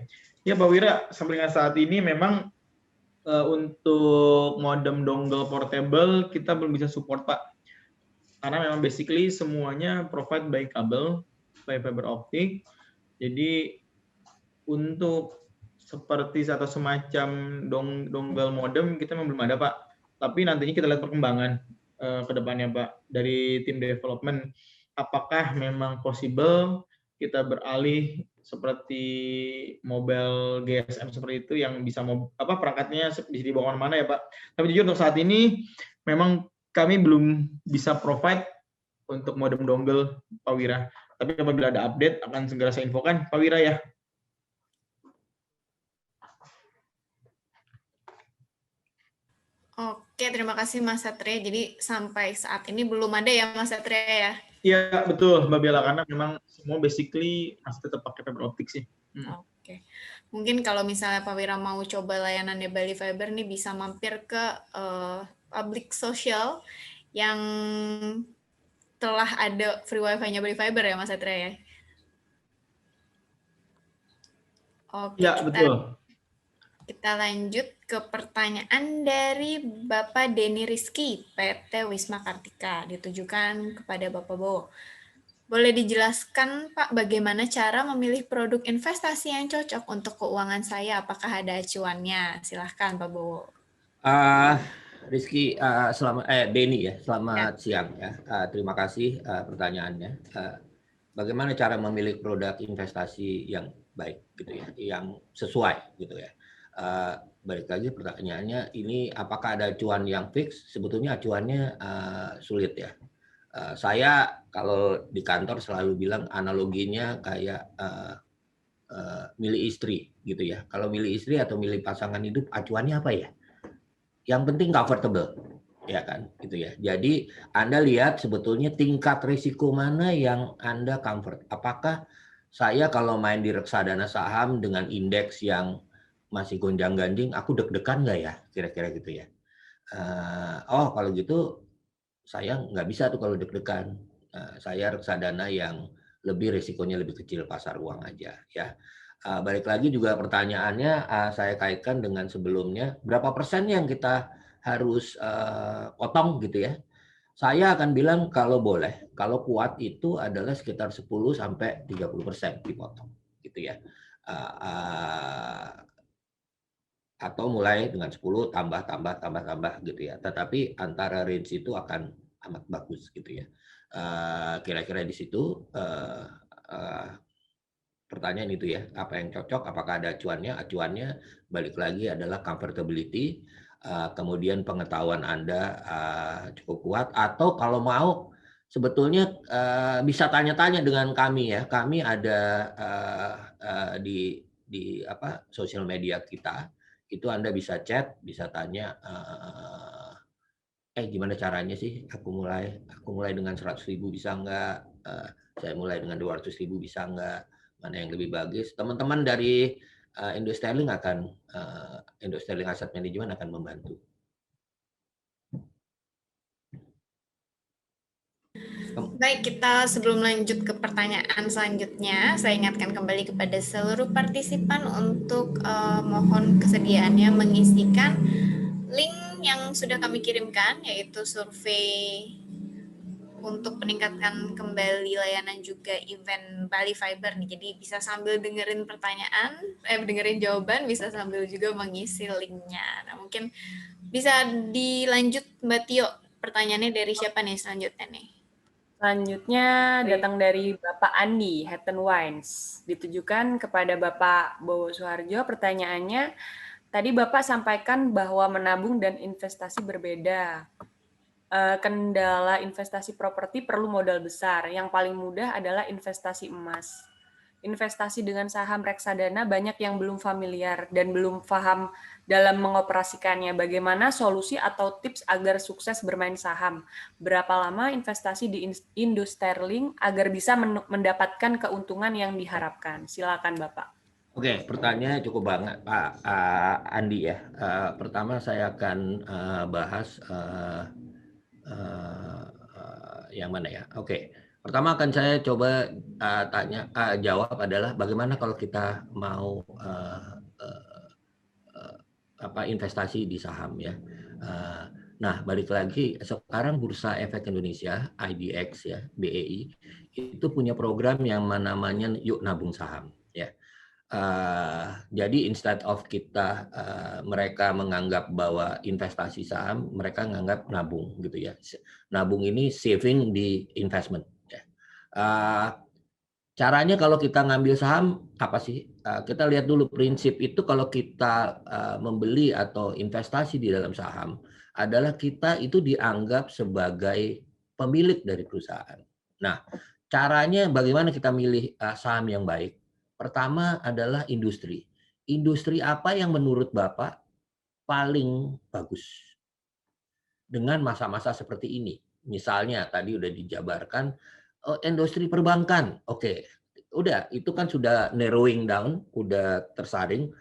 Ya Pak Wira, sampai dengan saat ini memang untuk modem dongle portable kita belum bisa support Pak. Karena memang basically semuanya provide by kabel, by fiber optic. Jadi untuk seperti atau semacam dongle modem kita memang belum ada Pak. Tapi nantinya kita lihat perkembangan ke depannya Pak dari tim development. Apakah memang possible kita beralih seperti mobile GSM seperti itu yang bisa perangkatnya bisa dibawa kemana ya Pak. Tapi jujur untuk saat ini memang kami belum bisa provide untuk modem dongle Pak Wira. Tapi apabila ada update akan segera saya infokan Pak Wira ya. Oke, terima kasih Mas Satria. Jadi sampai saat ini belum ada ya Mas Satria ya? Iya betul Mbak Bella, karena memang semua basically masih tetap pakai fiber optik sih. Oke, mungkin kalau misalnya Pak Wira mau coba layanannya Bali Fiber nih bisa mampir ke public social yang telah ada free wifi-nya Bali Fiber ya Mas Satria ya? Oke, ya, betul. Kita lanjut ke pertanyaan dari Bapak Denny Rizky, PT Wisma Kartika, ditujukan kepada Bapak Bowo. Boleh dijelaskan Pak bagaimana cara memilih produk investasi yang cocok untuk keuangan saya? Apakah ada acuannya? Silahkan Pak Bowo. Rizky, Denny ya, selamat siang ya. Terima kasih pertanyaannya. Bagaimana cara memilih produk investasi yang baik gitu ya, yang sesuai gitu ya. Balik lagi pertanyaannya, ini apakah ada acuan yang fix? Sebetulnya acuannya sulit ya. Saya kalau di kantor selalu bilang analoginya kayak milih istri gitu ya. Kalau milih istri atau milih pasangan hidup, acuannya apa ya? Yang penting comfortable, ya kan, gitu ya. Jadi Anda lihat sebetulnya tingkat risiko mana yang Anda comfort. Apakah saya kalau main di reksadana saham dengan indeks yang masih gonjang-ganjing, aku deg-degan nggak ya, kira-kira gitu ya. Oh kalau gitu saya nggak bisa tuh kalau deg-degan. Saya reksadana yang lebih risikonya lebih kecil, pasar uang aja ya. Balik lagi juga pertanyaannya saya kaitkan dengan sebelumnya, berapa persen yang kita harus potong gitu ya. Saya akan bilang kalau boleh, kalau kuat itu adalah sekitar 10 sampai 30% dipotong gitu ya. Atau mulai dengan 10 tambah gitu ya. Tetapi antara range itu akan amat bagus gitu ya. Kira-kira di situ pertanyaan itu ya, apa yang cocok, apakah ada acuannya? Acuannya balik lagi adalah comfortability, kemudian pengetahuan Anda cukup kuat, atau kalau mau sebetulnya bisa tanya-tanya dengan kami ya. Kami ada di sosial media kita. Itu Anda bisa chat, bisa tanya, gimana caranya sih aku mulai dengan 100.000 bisa enggak, saya mulai dengan 200.000 bisa enggak, mana yang lebih bagus. Teman-teman dari Indo Sterling Asset Management akan membantu. Baik, kita sebelum lanjut ke pertanyaan selanjutnya, saya ingatkan kembali kepada seluruh partisipan untuk mohon kesediaannya mengisikan link yang sudah kami kirimkan, yaitu survei untuk meningkatkan kembali layanan juga event Bali Fiber nih. Jadi bisa sambil dengerin dengerin jawaban, bisa sambil juga mengisi linknya. Nah, mungkin bisa dilanjut Mbak Tio. Pertanyaannya dari siapa nih selanjutnya nih? Selanjutnya datang dari Bapak Andi, Hatton Wines. Ditujukan kepada Bapak Bowo Suharjo. Pertanyaannya, tadi Bapak sampaikan bahwa menabung dan investasi berbeda. Kendala investasi properti perlu modal besar. Yang paling mudah adalah investasi emas. Investasi dengan saham reksadana banyak yang belum familiar dan belum paham dalam mengoperasikannya. Bagaimana solusi atau tips agar sukses bermain saham? Berapa lama investasi di Indo Sterling agar bisa mendapatkan keuntungan yang diharapkan? Silakan Bapak. Oke, pertanyaannya cukup banget Pak Andi ya. Pertama saya akan bahas yang mana ya? Oke, pertama akan saya coba jawab adalah bagaimana kalau kita mau investasi di saham ya. Nah, balik lagi sekarang Bursa Efek Indonesia IDX ya, BEI itu punya program yang namanya Yuk Nabung Saham ya. Jadi instead of mereka menganggap bahwa investasi saham, mereka menganggap nabung gitu ya. Nabung ini saving di investment. Ya. Caranya kalau kita ngambil saham apa sih? Kita lihat dulu prinsip itu kalau kita membeli atau investasi di dalam saham adalah kita itu dianggap sebagai pemilik dari perusahaan. Nah, caranya bagaimana kita milih saham yang baik? Pertama adalah industri. Industri apa yang menurut Bapak paling bagus dengan masa-masa seperti ini? Misalnya tadi udah dijabarkan industri perbankan. Oke, udah itu kan sudah narrowing down, udah tersaring.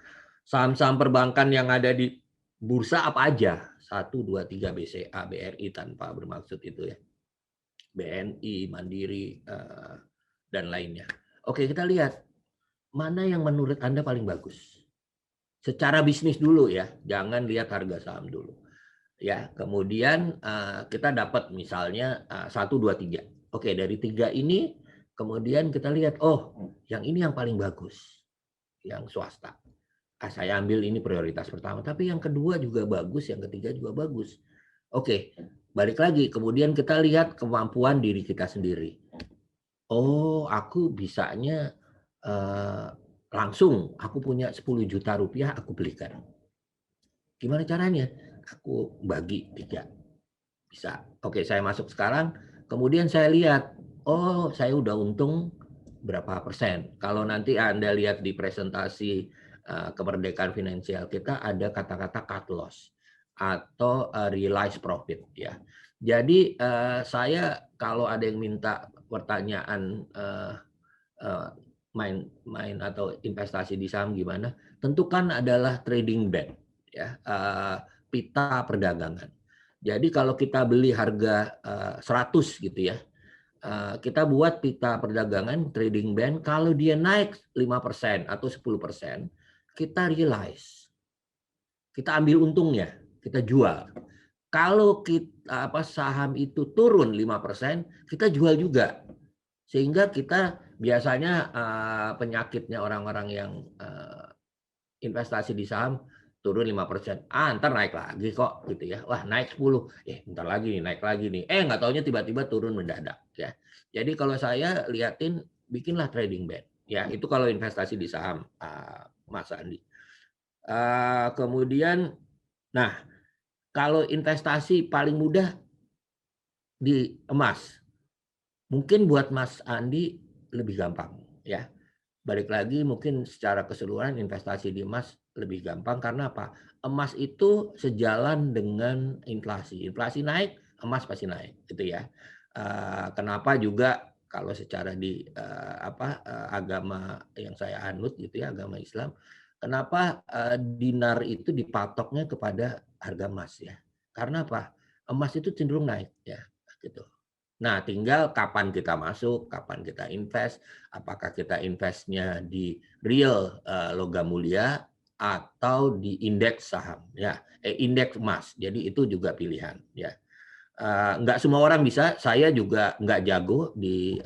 Saham-saham perbankan yang ada di bursa apa aja? 1, 2, 3 BCA, BRI tanpa bermaksud itu ya. BNI, Mandiri, dan lainnya. Oke, kita lihat mana yang menurut Anda paling bagus. Secara bisnis dulu ya, jangan lihat harga saham dulu. Ya, kemudian kita dapat misalnya 1, 2, 3. Oke, dari 3 ini kemudian kita lihat, yang ini yang paling bagus. Yang swasta. Saya ambil ini prioritas pertama, tapi yang kedua juga bagus, yang ketiga juga bagus. Oke, balik lagi, kemudian kita lihat kemampuan diri kita sendiri. Aku bisanya langsung, aku punya 10 juta rupiah, aku belikan. Gimana caranya? Aku bagi 3. Bisa. Oke, saya masuk sekarang, kemudian saya lihat, saya udah untung berapa persen. Kalau nanti Anda lihat di presentasi kemerdekaan finansial kita ada kata-kata cut loss atau realized profit ya. Jadi saya kalau ada yang minta pertanyaan main atau investasi di saham gimana, tentukan adalah trading band ya, pita perdagangan. Jadi kalau kita beli harga 100 gitu ya, kita buat pita perdagangan trading band, kalau dia naik 5% atau 10%, kita realize. Kita ambil untungnya, kita jual. Kalau kita saham itu turun 5%, kita jual juga. Sehingga kita biasanya penyakitnya orang-orang yang investasi di saham turun 5%. Ntar naik lagi kok gitu ya. Wah, naik 10. Bentar lagi nih, naik lagi nih. Nggak taunya tiba-tiba turun mendadak ya. Jadi kalau saya liatin, bikinlah trading band. Ya, itu kalau investasi di saham, Mas Andi. Kemudian, nah, kalau investasi paling mudah di emas. Mungkin buat Mas Andi lebih gampang ya. Balik lagi mungkin secara keseluruhan investasi di emas lebih gampang karena apa? Emas itu sejalan dengan inflasi. Inflasi naik, emas pasti naik gitu ya. Kenapa juga kalau secara di agama yang saya anut gitu ya, agama Islam, kenapa dinar itu dipatoknya kepada harga emas ya? Karena apa? Emas itu cenderung naik ya gitu. Nah, tinggal kapan kita masuk, kapan kita invest, apakah kita investnya di real logam mulia atau di indeks saham, ya, indeks emas. Jadi itu juga pilihan, ya. Nggak semua orang bisa, saya juga nggak jago di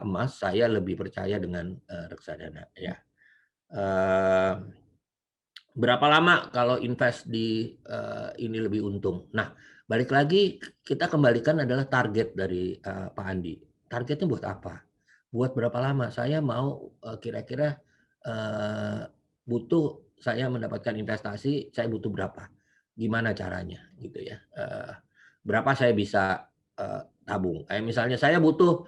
emas, saya lebih percaya dengan reksadana, ya. Berapa lama kalau invest di ini lebih untung? Nah, balik lagi kita kembalikan adalah target dari Pak Andi. Targetnya buat apa? Buat berapa lama? Saya mau kira-kira butuh saya mendapatkan investasi, saya butuh berapa? Gimana caranya gitu ya? Berapa saya bisa tabung? Kayak misalnya saya butuh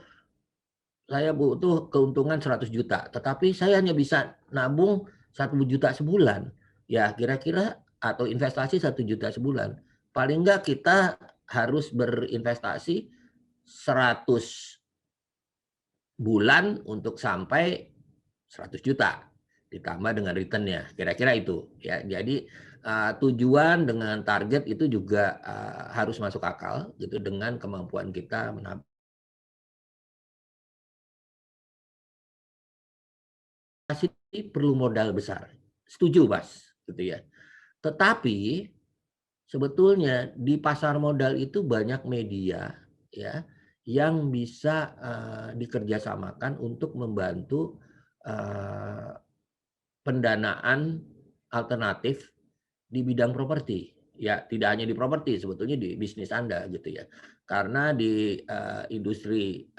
keuntungan 100 juta, tetapi saya hanya bisa nabung 1 juta sebulan. Ya, kira-kira atau investasi 1 juta sebulan. Paling enggak kita harus berinvestasi 100 bulan untuk sampai 100 juta ditambah dengan returnnya. Kira-kira itu ya. Jadi tujuan dengan target itu juga harus masuk akal gitu dengan kemampuan kita menabung. Perlu modal besar. Setuju, Mas, gitu ya. Tetapi sebetulnya di pasar modal itu banyak media ya yang bisa dikerjasamakan untuk membantu pendanaan alternatif di bidang properti. Ya, tidak hanya di properti, sebetulnya di bisnis Anda gitu ya. Karena di industri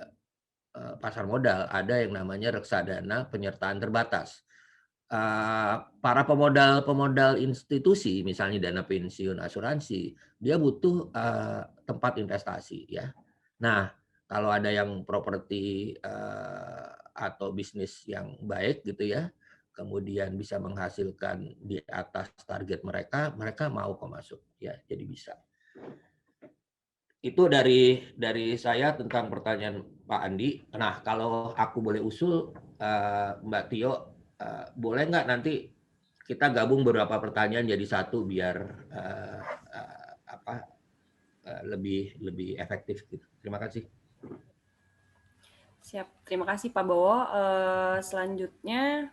pasar modal ada yang namanya reksadana penyertaan terbatas. Para pemodal institusi, misalnya dana pensiun, asuransi, dia butuh tempat investasi ya. Nah, kalau ada yang properti atau bisnis yang baik gitu ya, kemudian bisa menghasilkan di atas target mereka, mereka mau kok masuk ya, jadi bisa. Itu dari saya tentang pertanyaan Pak Andi. Nah, kalau aku boleh usul, Mbak Tio, boleh nggak nanti kita gabung beberapa pertanyaan jadi satu biar lebih efektif gitu. Terima kasih. Siap, terima kasih Pak Bowo. Selanjutnya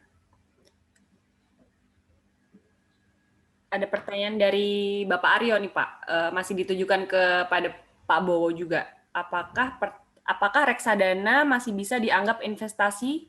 ada pertanyaan dari Bapak Aryo nih Pak, masih ditujukan kepada Pak Bowo juga. Apakah reksadana masih bisa dianggap investasi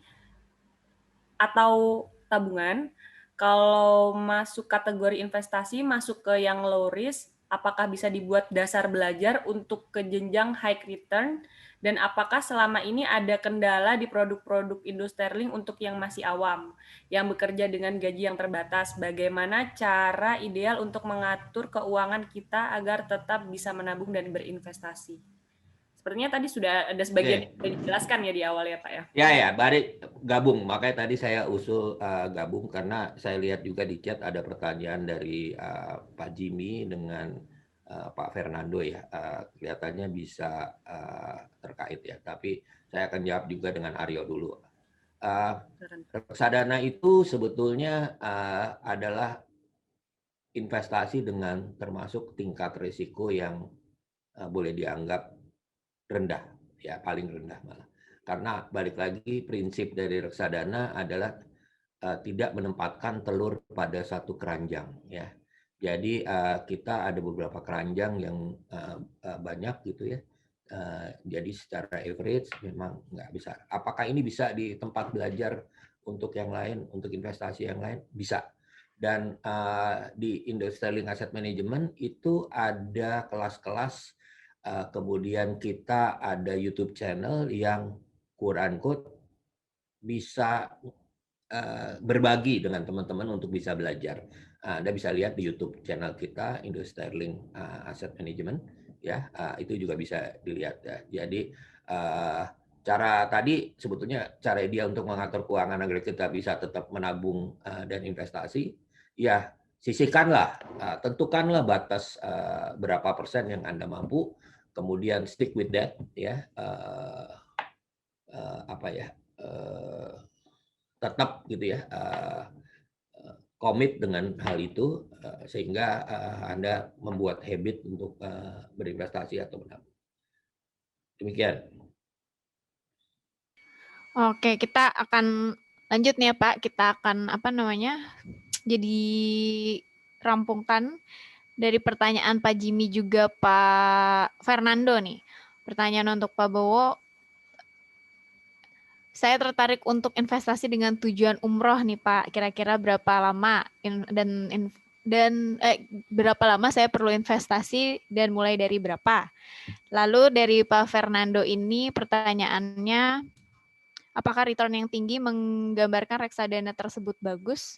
atau tabungan? Kalau masuk kategori investasi, masuk ke yang low risk, apakah bisa dibuat dasar belajar untuk ke jenjang high return? Dan apakah selama ini ada kendala di produk-produk Indo Sterling untuk yang masih awam, yang bekerja dengan gaji yang terbatas? Bagaimana cara ideal untuk mengatur keuangan kita agar tetap bisa menabung dan berinvestasi? Sepertinya tadi sudah ada sebagian yang sudah dijelaskan ya di awal ya Pak ya. Ya, balik gabung. Makanya tadi saya usul gabung karena saya lihat juga di chat ada pertanyaan dari Pak Jimmy dengan Pak Fernando ya. Kelihatannya bisa terkait ya. Tapi saya akan jawab juga dengan Aryo dulu. Reksadana itu sebetulnya adalah investasi dengan termasuk tingkat risiko yang boleh dianggap rendah, ya paling rendah malah. Karena balik lagi prinsip dari reksadana adalah tidak menempatkan telur pada satu keranjang, ya. Jadi kita ada beberapa keranjang yang banyak gitu ya. Jadi secara average memang nggak besar. Apakah ini bisa di tempat belajar untuk yang lain, untuk investasi yang lain? Bisa. Dan di Sterling Asset Management itu ada kelas-kelas. Kemudian kita ada YouTube channel yang quote-unquote bisa berbagi dengan teman-teman untuk bisa belajar. Anda bisa lihat di YouTube channel kita Indo Sterling Asset Management, ya itu juga bisa dilihat ya. Jadi cara tadi sebetulnya cara dia untuk mengatur keuangan agar kita bisa tetap menabung dan investasi, ya sisihkanlah, tentukanlah batas berapa persen yang Anda mampu. Kemudian stick with that ya, tetap gitu ya, komit dengan hal itu sehingga Anda membuat habit untuk berinvestasi atau menabung. Demikian. Oke, kita akan lanjut nih ya Pak. Kita akan jadi rampungkan dari pertanyaan Pak Jimmy juga Pak Fernando nih. Pertanyaan untuk Pak Bowo. Saya tertarik untuk investasi dengan tujuan umroh nih Pak. Kira-kira berapa lama berapa lama saya perlu investasi dan mulai dari berapa? Lalu dari Pak Fernando ini pertanyaannya, apakah return yang tinggi menggambarkan reksadana tersebut bagus?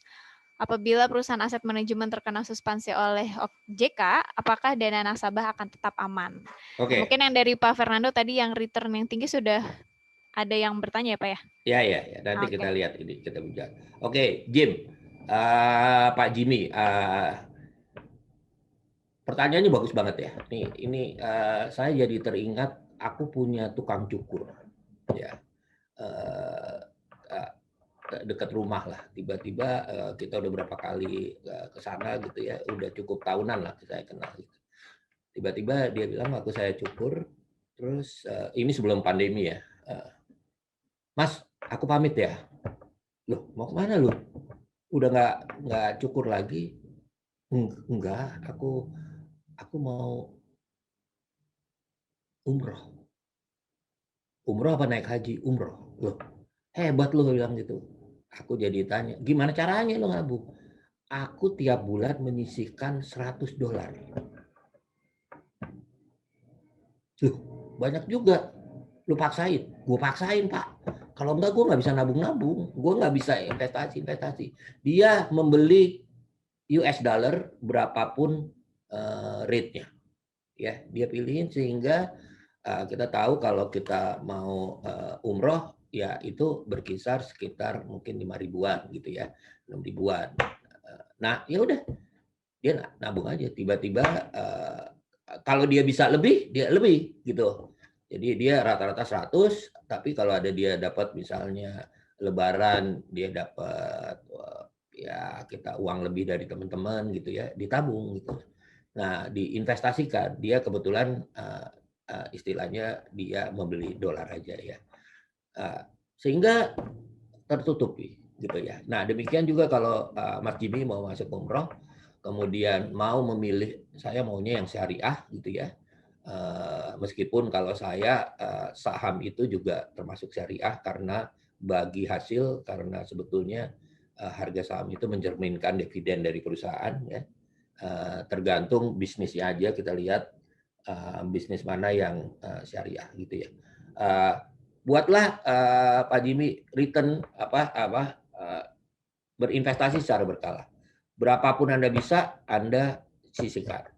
Apabila perusahaan aset manajemen terkena suspensi oleh OJK, apakah dana nasabah akan tetap aman? Oke. Mungkin yang dari Pak Fernando tadi yang return yang tinggi sudah ada yang bertanya ya Pak ya? Ya. Nanti kita lihat ini, kita bicara. Oke, Jim, Pak Jimmy, pertanyaannya bagus banget ya. Ini saya jadi teringat aku punya tukang cukur, ya. Dekat rumah lah, tiba-tiba kita udah berapa kali ke sana gitu ya, udah cukup tahunan lah saya kenal gitu. Tiba-tiba dia bilang waktu saya cukur, terus ini sebelum pandemi ya, Mas, aku pamit ya. Loh, mau kemana lu? Udah nggak cukur lagi? Enggak, aku mau umroh. Umroh apa naik haji? Umroh. Loh, hebat lu bilang gitu. Aku jadi tanya, gimana caranya lo nabung? Aku tiap bulan menyisihkan $100. Loh, banyak juga. Lu paksain? Gue paksain, Pak. Kalau enggak, gue nggak bisa nabung-nabung. Gue nggak bisa investasi. Dia membeli US dollar berapapun rate-nya. Ya, dia pilihin sehingga kita tahu kalau kita mau umroh, ya itu berkisar sekitar mungkin 5 ribuan gitu ya, 6 ribuan. Nah, ya udah, dia nabung aja. Tiba-tiba kalau dia bisa lebih, dia lebih gitu. Jadi dia rata-rata 100, tapi kalau ada dia dapat misalnya Lebaran, dia dapat ya kita uang lebih dari teman-teman gitu ya, ditabung gitu. Nah, diinvestasikan. Dia kebetulan istilahnya dia membeli dolar aja ya, sehingga tertutupi gitu ya. Nah, demikian juga kalau Mas Jimmy mau masuk umroh, kemudian mau memilih, saya maunya yang syariah gitu ya. Meskipun kalau saya saham itu juga termasuk syariah karena bagi hasil, karena sebetulnya harga saham itu mencerminkan dividen dari perusahaan ya. Tergantung bisnisnya aja, kita lihat bisnis mana yang syariah gitu ya. Buatlah Pak Jimmy return berinvestasi secara berkala. Berapapun Anda bisa, Anda sisihkan.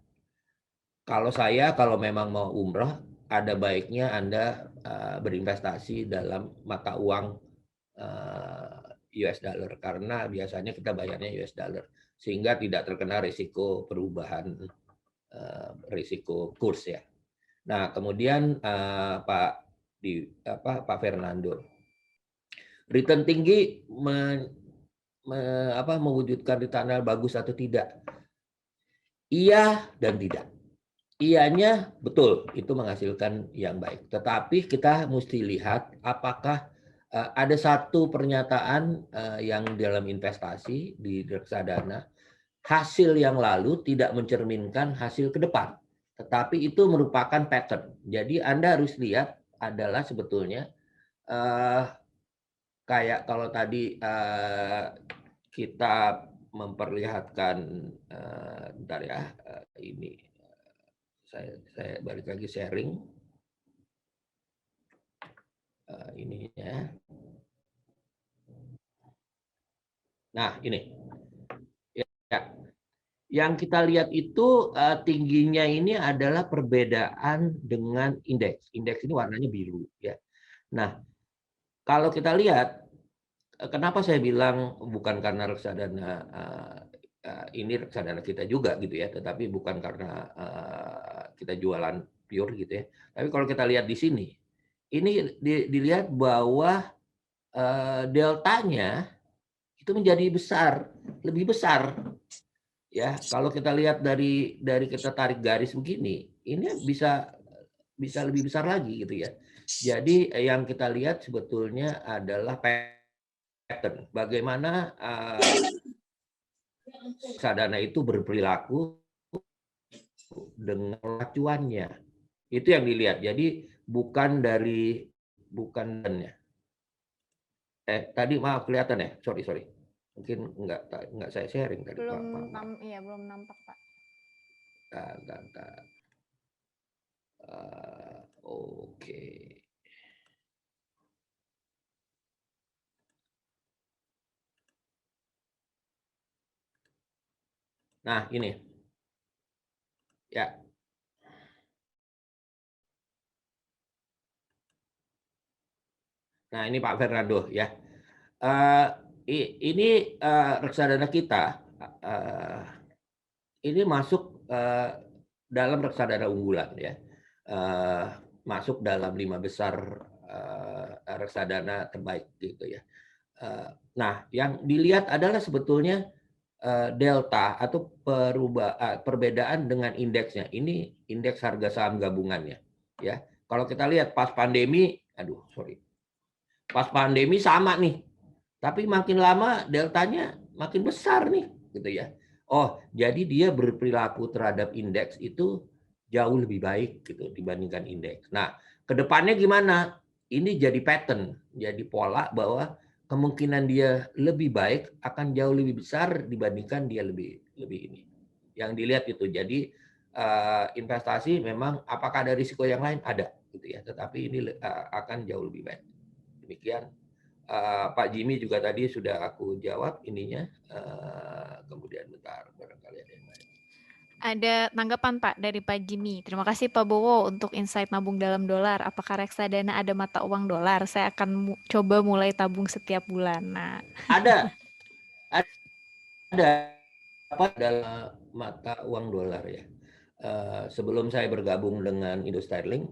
Kalau memang mau umroh, ada baiknya Anda berinvestasi dalam mata uang US dollar karena biasanya kita bayarnya US dollar sehingga tidak terkena risiko perubahan risiko kurs ya. Nah, kemudian Pak Fernando, return tinggi mewujudkan return bagus atau tidak? Iya dan tidak. Iyanya betul, itu menghasilkan yang baik. Tetapi kita mesti lihat apakah ada satu pernyataan yang dalam investasi di reksadana, hasil yang lalu tidak mencerminkan hasil ke depan. Tetapi itu merupakan pattern. Jadi Anda harus lihat adalah sebetulnya kayak kalau tadi kita memperlihatkan, bentar ya, ini saya balik lagi sharing ininya. Nah ini ya, yang kita lihat itu tingginya ini adalah perbedaan dengan indeks. Indeks ini warnanya biru ya. Nah kalau kita lihat, kenapa saya bilang bukan karena reksadana ini reksadana kita juga gitu ya, tetapi bukan karena kita jualan pure gitu ya. Tapi kalau kita lihat di sini, ini dilihat bahwa deltanya itu menjadi besar, lebih besar. Ya, kalau kita lihat dari kita tarik garis begini, ini bisa lebih besar lagi gitu ya. Jadi yang kita lihat sebetulnya adalah pattern. Bagaimana reksadana itu berperilaku dengan acuannya. Itu yang dilihat. Jadi bukan dannya. Tadi maaf kelihatan ya. Sorry. Mungkin enggak saya sharing tadi. Belum nampak, Pak. Oke. Nah, ini. Ya. Nah, ini Pak Fernando ya. Ini reksadana kita ini masuk dalam reksadana unggulan ya. Masuk dalam 5 besar reksadana terbaik gitu ya. Nah, yang dilihat adalah sebetulnya delta atau perbedaan dengan indeksnya. Ini indeks harga saham gabungannya ya. Kalau kita lihat pas pandemi, pas pandemi sama nih, tapi makin lama deltanya makin besar nih gitu ya. Oh, jadi dia berperilaku terhadap indeks itu jauh lebih baik gitu dibandingkan indeks. Nah, kedepannya gimana? Ini jadi pattern, jadi pola bahwa kemungkinan dia lebih baik akan jauh lebih besar dibandingkan dia lebih ini. Yang dilihat itu. Jadi investasi memang apakah ada risiko yang lain? Ada gitu ya. Tetapi ini akan jauh lebih baik. Demikian. Pak Jimmy juga tadi sudah aku jawab ininya. Kemudian bentar barangkali ada yang lain. Ada tanggapan Pak dari Pak Jimmy. Terima kasih Pak Bowo untuk insight nabung dalam dolar. Apakah reksadana ada mata uang dolar? Saya akan coba mulai tabung setiap bulan. Nah, ada apa dalam mata uang dolar ya. Sebelum saya bergabung dengan Indo Sterling,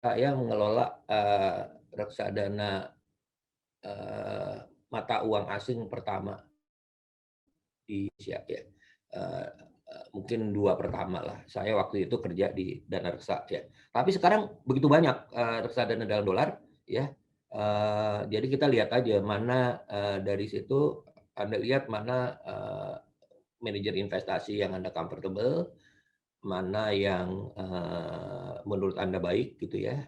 saya mengelola reksadana mata uang asing pertama di Indonesia ya. Mungkin 2 pertama lah. Saya waktu itu kerja di Dana Reksa ya. Tapi sekarang begitu banyak reksadana dalam dolar ya. Jadi kita lihat aja mana dari situ Anda lihat mana manajer investasi yang Anda comfortable, mana yang menurut Anda baik gitu ya.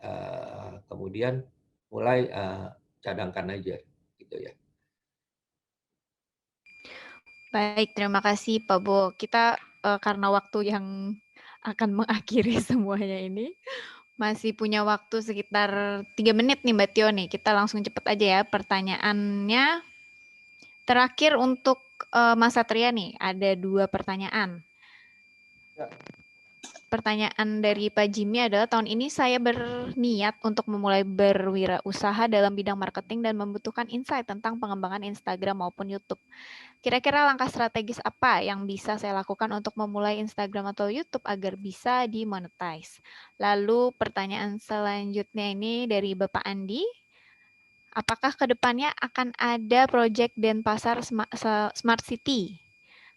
Kemudian mulai cadangkan aja gitu ya. baik, terima kasih Pak Bo. Kita karena waktu yang akan mengakhiri semuanya ini, masih punya waktu sekitar 3 menit nih Mbak Tio nih. Kita langsung cepet aja ya pertanyaannya. Terakhir untuk Mas Satria nih, ada 2 pertanyaan. Ya. pertanyaan dari Pak Jimmy adalah, tahun ini saya berniat untuk memulai berwirausaha dalam bidang marketing dan membutuhkan insight tentang pengembangan Instagram maupun YouTube. Kira-kira langkah strategis apa yang bisa saya lakukan untuk memulai Instagram atau YouTube agar bisa dimonetize? Lalu pertanyaan selanjutnya ini dari Bapak Andi. Apakah kedepannya akan ada proyek Denpasar Smart City?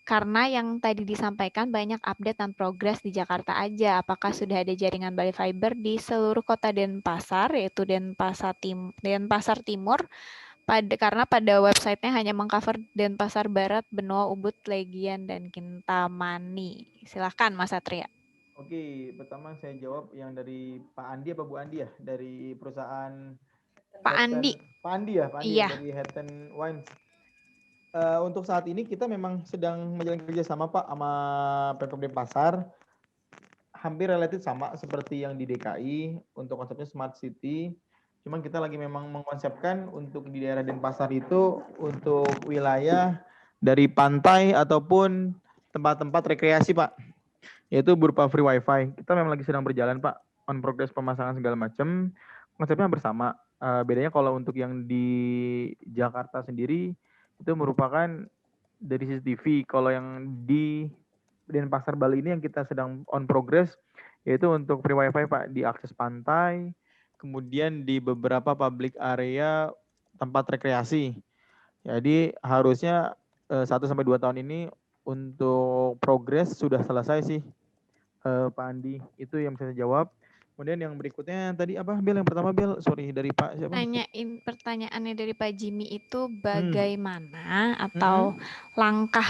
Karena yang tadi disampaikan banyak update dan progres di Jakarta aja. Apakah sudah ada jaringan Bali Fiber di seluruh kota Denpasar, yaitu Denpasar Timur, karena pada websitenya hanya mengcover Denpasar Barat, Benoa, Ubud, Legian, dan Kintamani. Silakan Mas Satria. Oke, pertama saya jawab yang dari Pak Andi apa Bu Andi ya? Dari perusahaan Pak Andi. Pak Andi ya, Iya. dari Hatton Wine. Untuk saat ini kita memang sedang menjalin kerjasama Pak sama Pemprov Denpasar. Hampir relatif sama seperti yang di DKI untuk konsepnya Smart City. Cuman kita lagi memang mengkonsepkan untuk di daerah Denpasar itu untuk wilayah dari pantai ataupun tempat-tempat rekreasi Pak. Yaitu berupa free wifi. Kita memang lagi sedang berjalan Pak, on progress pemasangan segala macam. Konsepnya bersama. Bedanya kalau untuk yang di Jakarta sendiri itu merupakan dari CCTV. Kalau yang di Denpasar Bali ini yang kita sedang on progress yaitu untuk free wifi Pak di akses pantai, kemudian di beberapa public area tempat rekreasi. Jadi harusnya 1-2 tahun ini untuk progres sudah selesai sih Pak Andi. Itu yang bisa saya jawab. Kemudian yang berikutnya tadi apa Bel? Yang pertama Bel, sorry dari Pak siapa? Pertanyaannya dari Pak Jimmy itu bagaimana atau langkah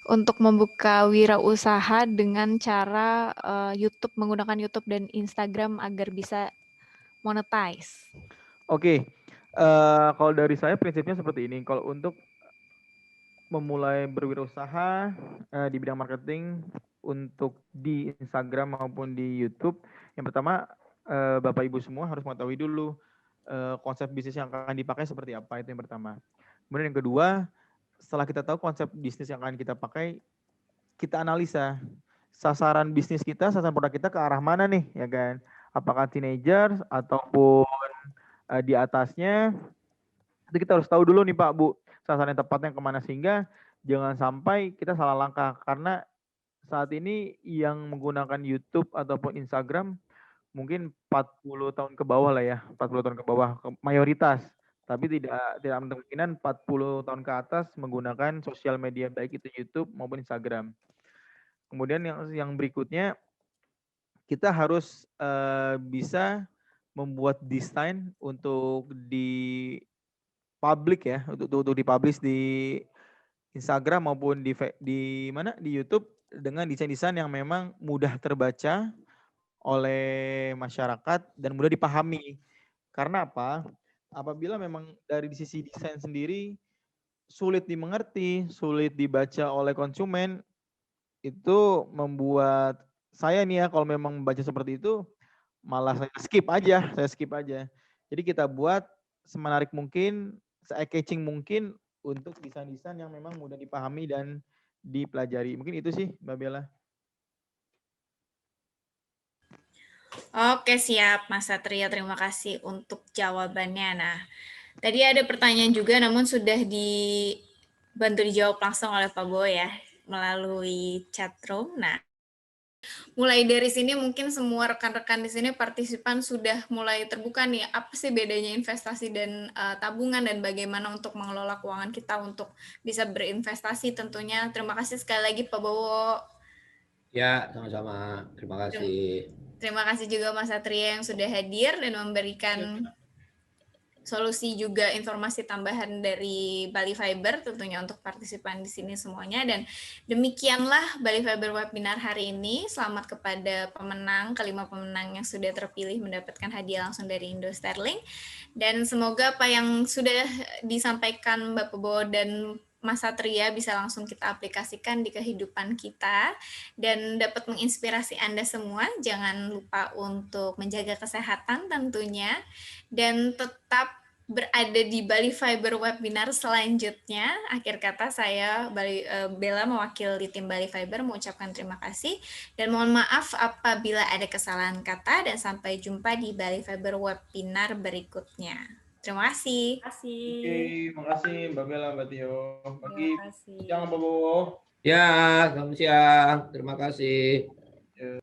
untuk membuka wirausaha dengan cara YouTube, menggunakan YouTube dan Instagram agar bisa monetize. Oke, kalau dari saya prinsipnya seperti ini. Kalau untuk memulai berwirausaha di bidang marketing untuk di Instagram maupun di YouTube, yang pertama Bapak Ibu semua harus mengetahui dulu konsep bisnis yang akan dipakai seperti apa, itu yang pertama. Kemudian yang kedua, setelah kita tahu konsep bisnis yang akan kita pakai, kita analisa sasaran bisnis kita, sasaran produk kita ke arah mana nih, ya kan? Apakah teenager ataupun di atasnya? Itu kita harus tahu dulu nih Pak Bu, sasaran yang tepatnya kemana, sehingga jangan sampai kita salah langkah. Karena saat ini yang menggunakan YouTube ataupun Instagram mungkin 40 tahun ke bawah lah ya, 40 tahun ke bawah mayoritas. Tapi tidak kemungkinan 40 tahun ke atas menggunakan sosial media baik itu YouTube maupun Instagram. Kemudian yang berikutnya kita harus bisa membuat desain untuk di publik ya, untuk dipublish di Instagram maupun di mana di YouTube dengan desain-desain yang memang mudah terbaca oleh masyarakat dan mudah dipahami. Karena apa? Apabila memang dari sisi desain sendiri sulit dimengerti, sulit dibaca oleh konsumen, itu membuat saya nih ya kalau memang membaca seperti itu malah saya skip aja. Jadi kita buat semenarik mungkin, se-catching mungkin untuk desain-desain yang memang mudah dipahami dan dipelajari. Mungkin itu sih Mbak Bella. Oke, siap Mas Satria, terima kasih untuk jawabannya. Nah, tadi ada pertanyaan juga namun sudah dibantu dijawab langsung oleh Pak Bo ya melalui chat room. Nah, mulai dari sini mungkin semua rekan-rekan di sini partisipan sudah mulai terbuka nih, apa sih bedanya investasi dan tabungan dan bagaimana untuk mengelola keuangan kita untuk bisa berinvestasi tentunya. Terima kasih sekali lagi Pak Bowo. Ya, sama-sama. Terima kasih. Terima kasih juga Mas Satria yang sudah hadir dan memberikan solusi juga informasi tambahan dari Bali Fiber tentunya untuk partisipan di sini semuanya. Dan demikianlah Bali Fiber webinar hari ini. Selamat kepada kelima pemenang yang sudah terpilih mendapatkan hadiah langsung dari Indo Sterling. Dan semoga apa yang sudah disampaikan Bapak Bowo dan Mas Satria bisa langsung kita aplikasikan di kehidupan kita dan dapat menginspirasi Anda semua. Jangan lupa untuk menjaga kesehatan tentunya dan tetap berada di Bali Fiber webinar selanjutnya. Akhir kata saya Bella mewakili tim Bali Fiber mengucapkan terima kasih dan mohon maaf apabila ada kesalahan kata dan sampai jumpa di Bali Fiber webinar berikutnya. Terima kasih. Terima kasih. Oke, makasih Mbak Bella, Mbak Tio. Pagi, Terima kasih. siang, Pak Bowo. Ya, selamat siang. Terima kasih. Ya.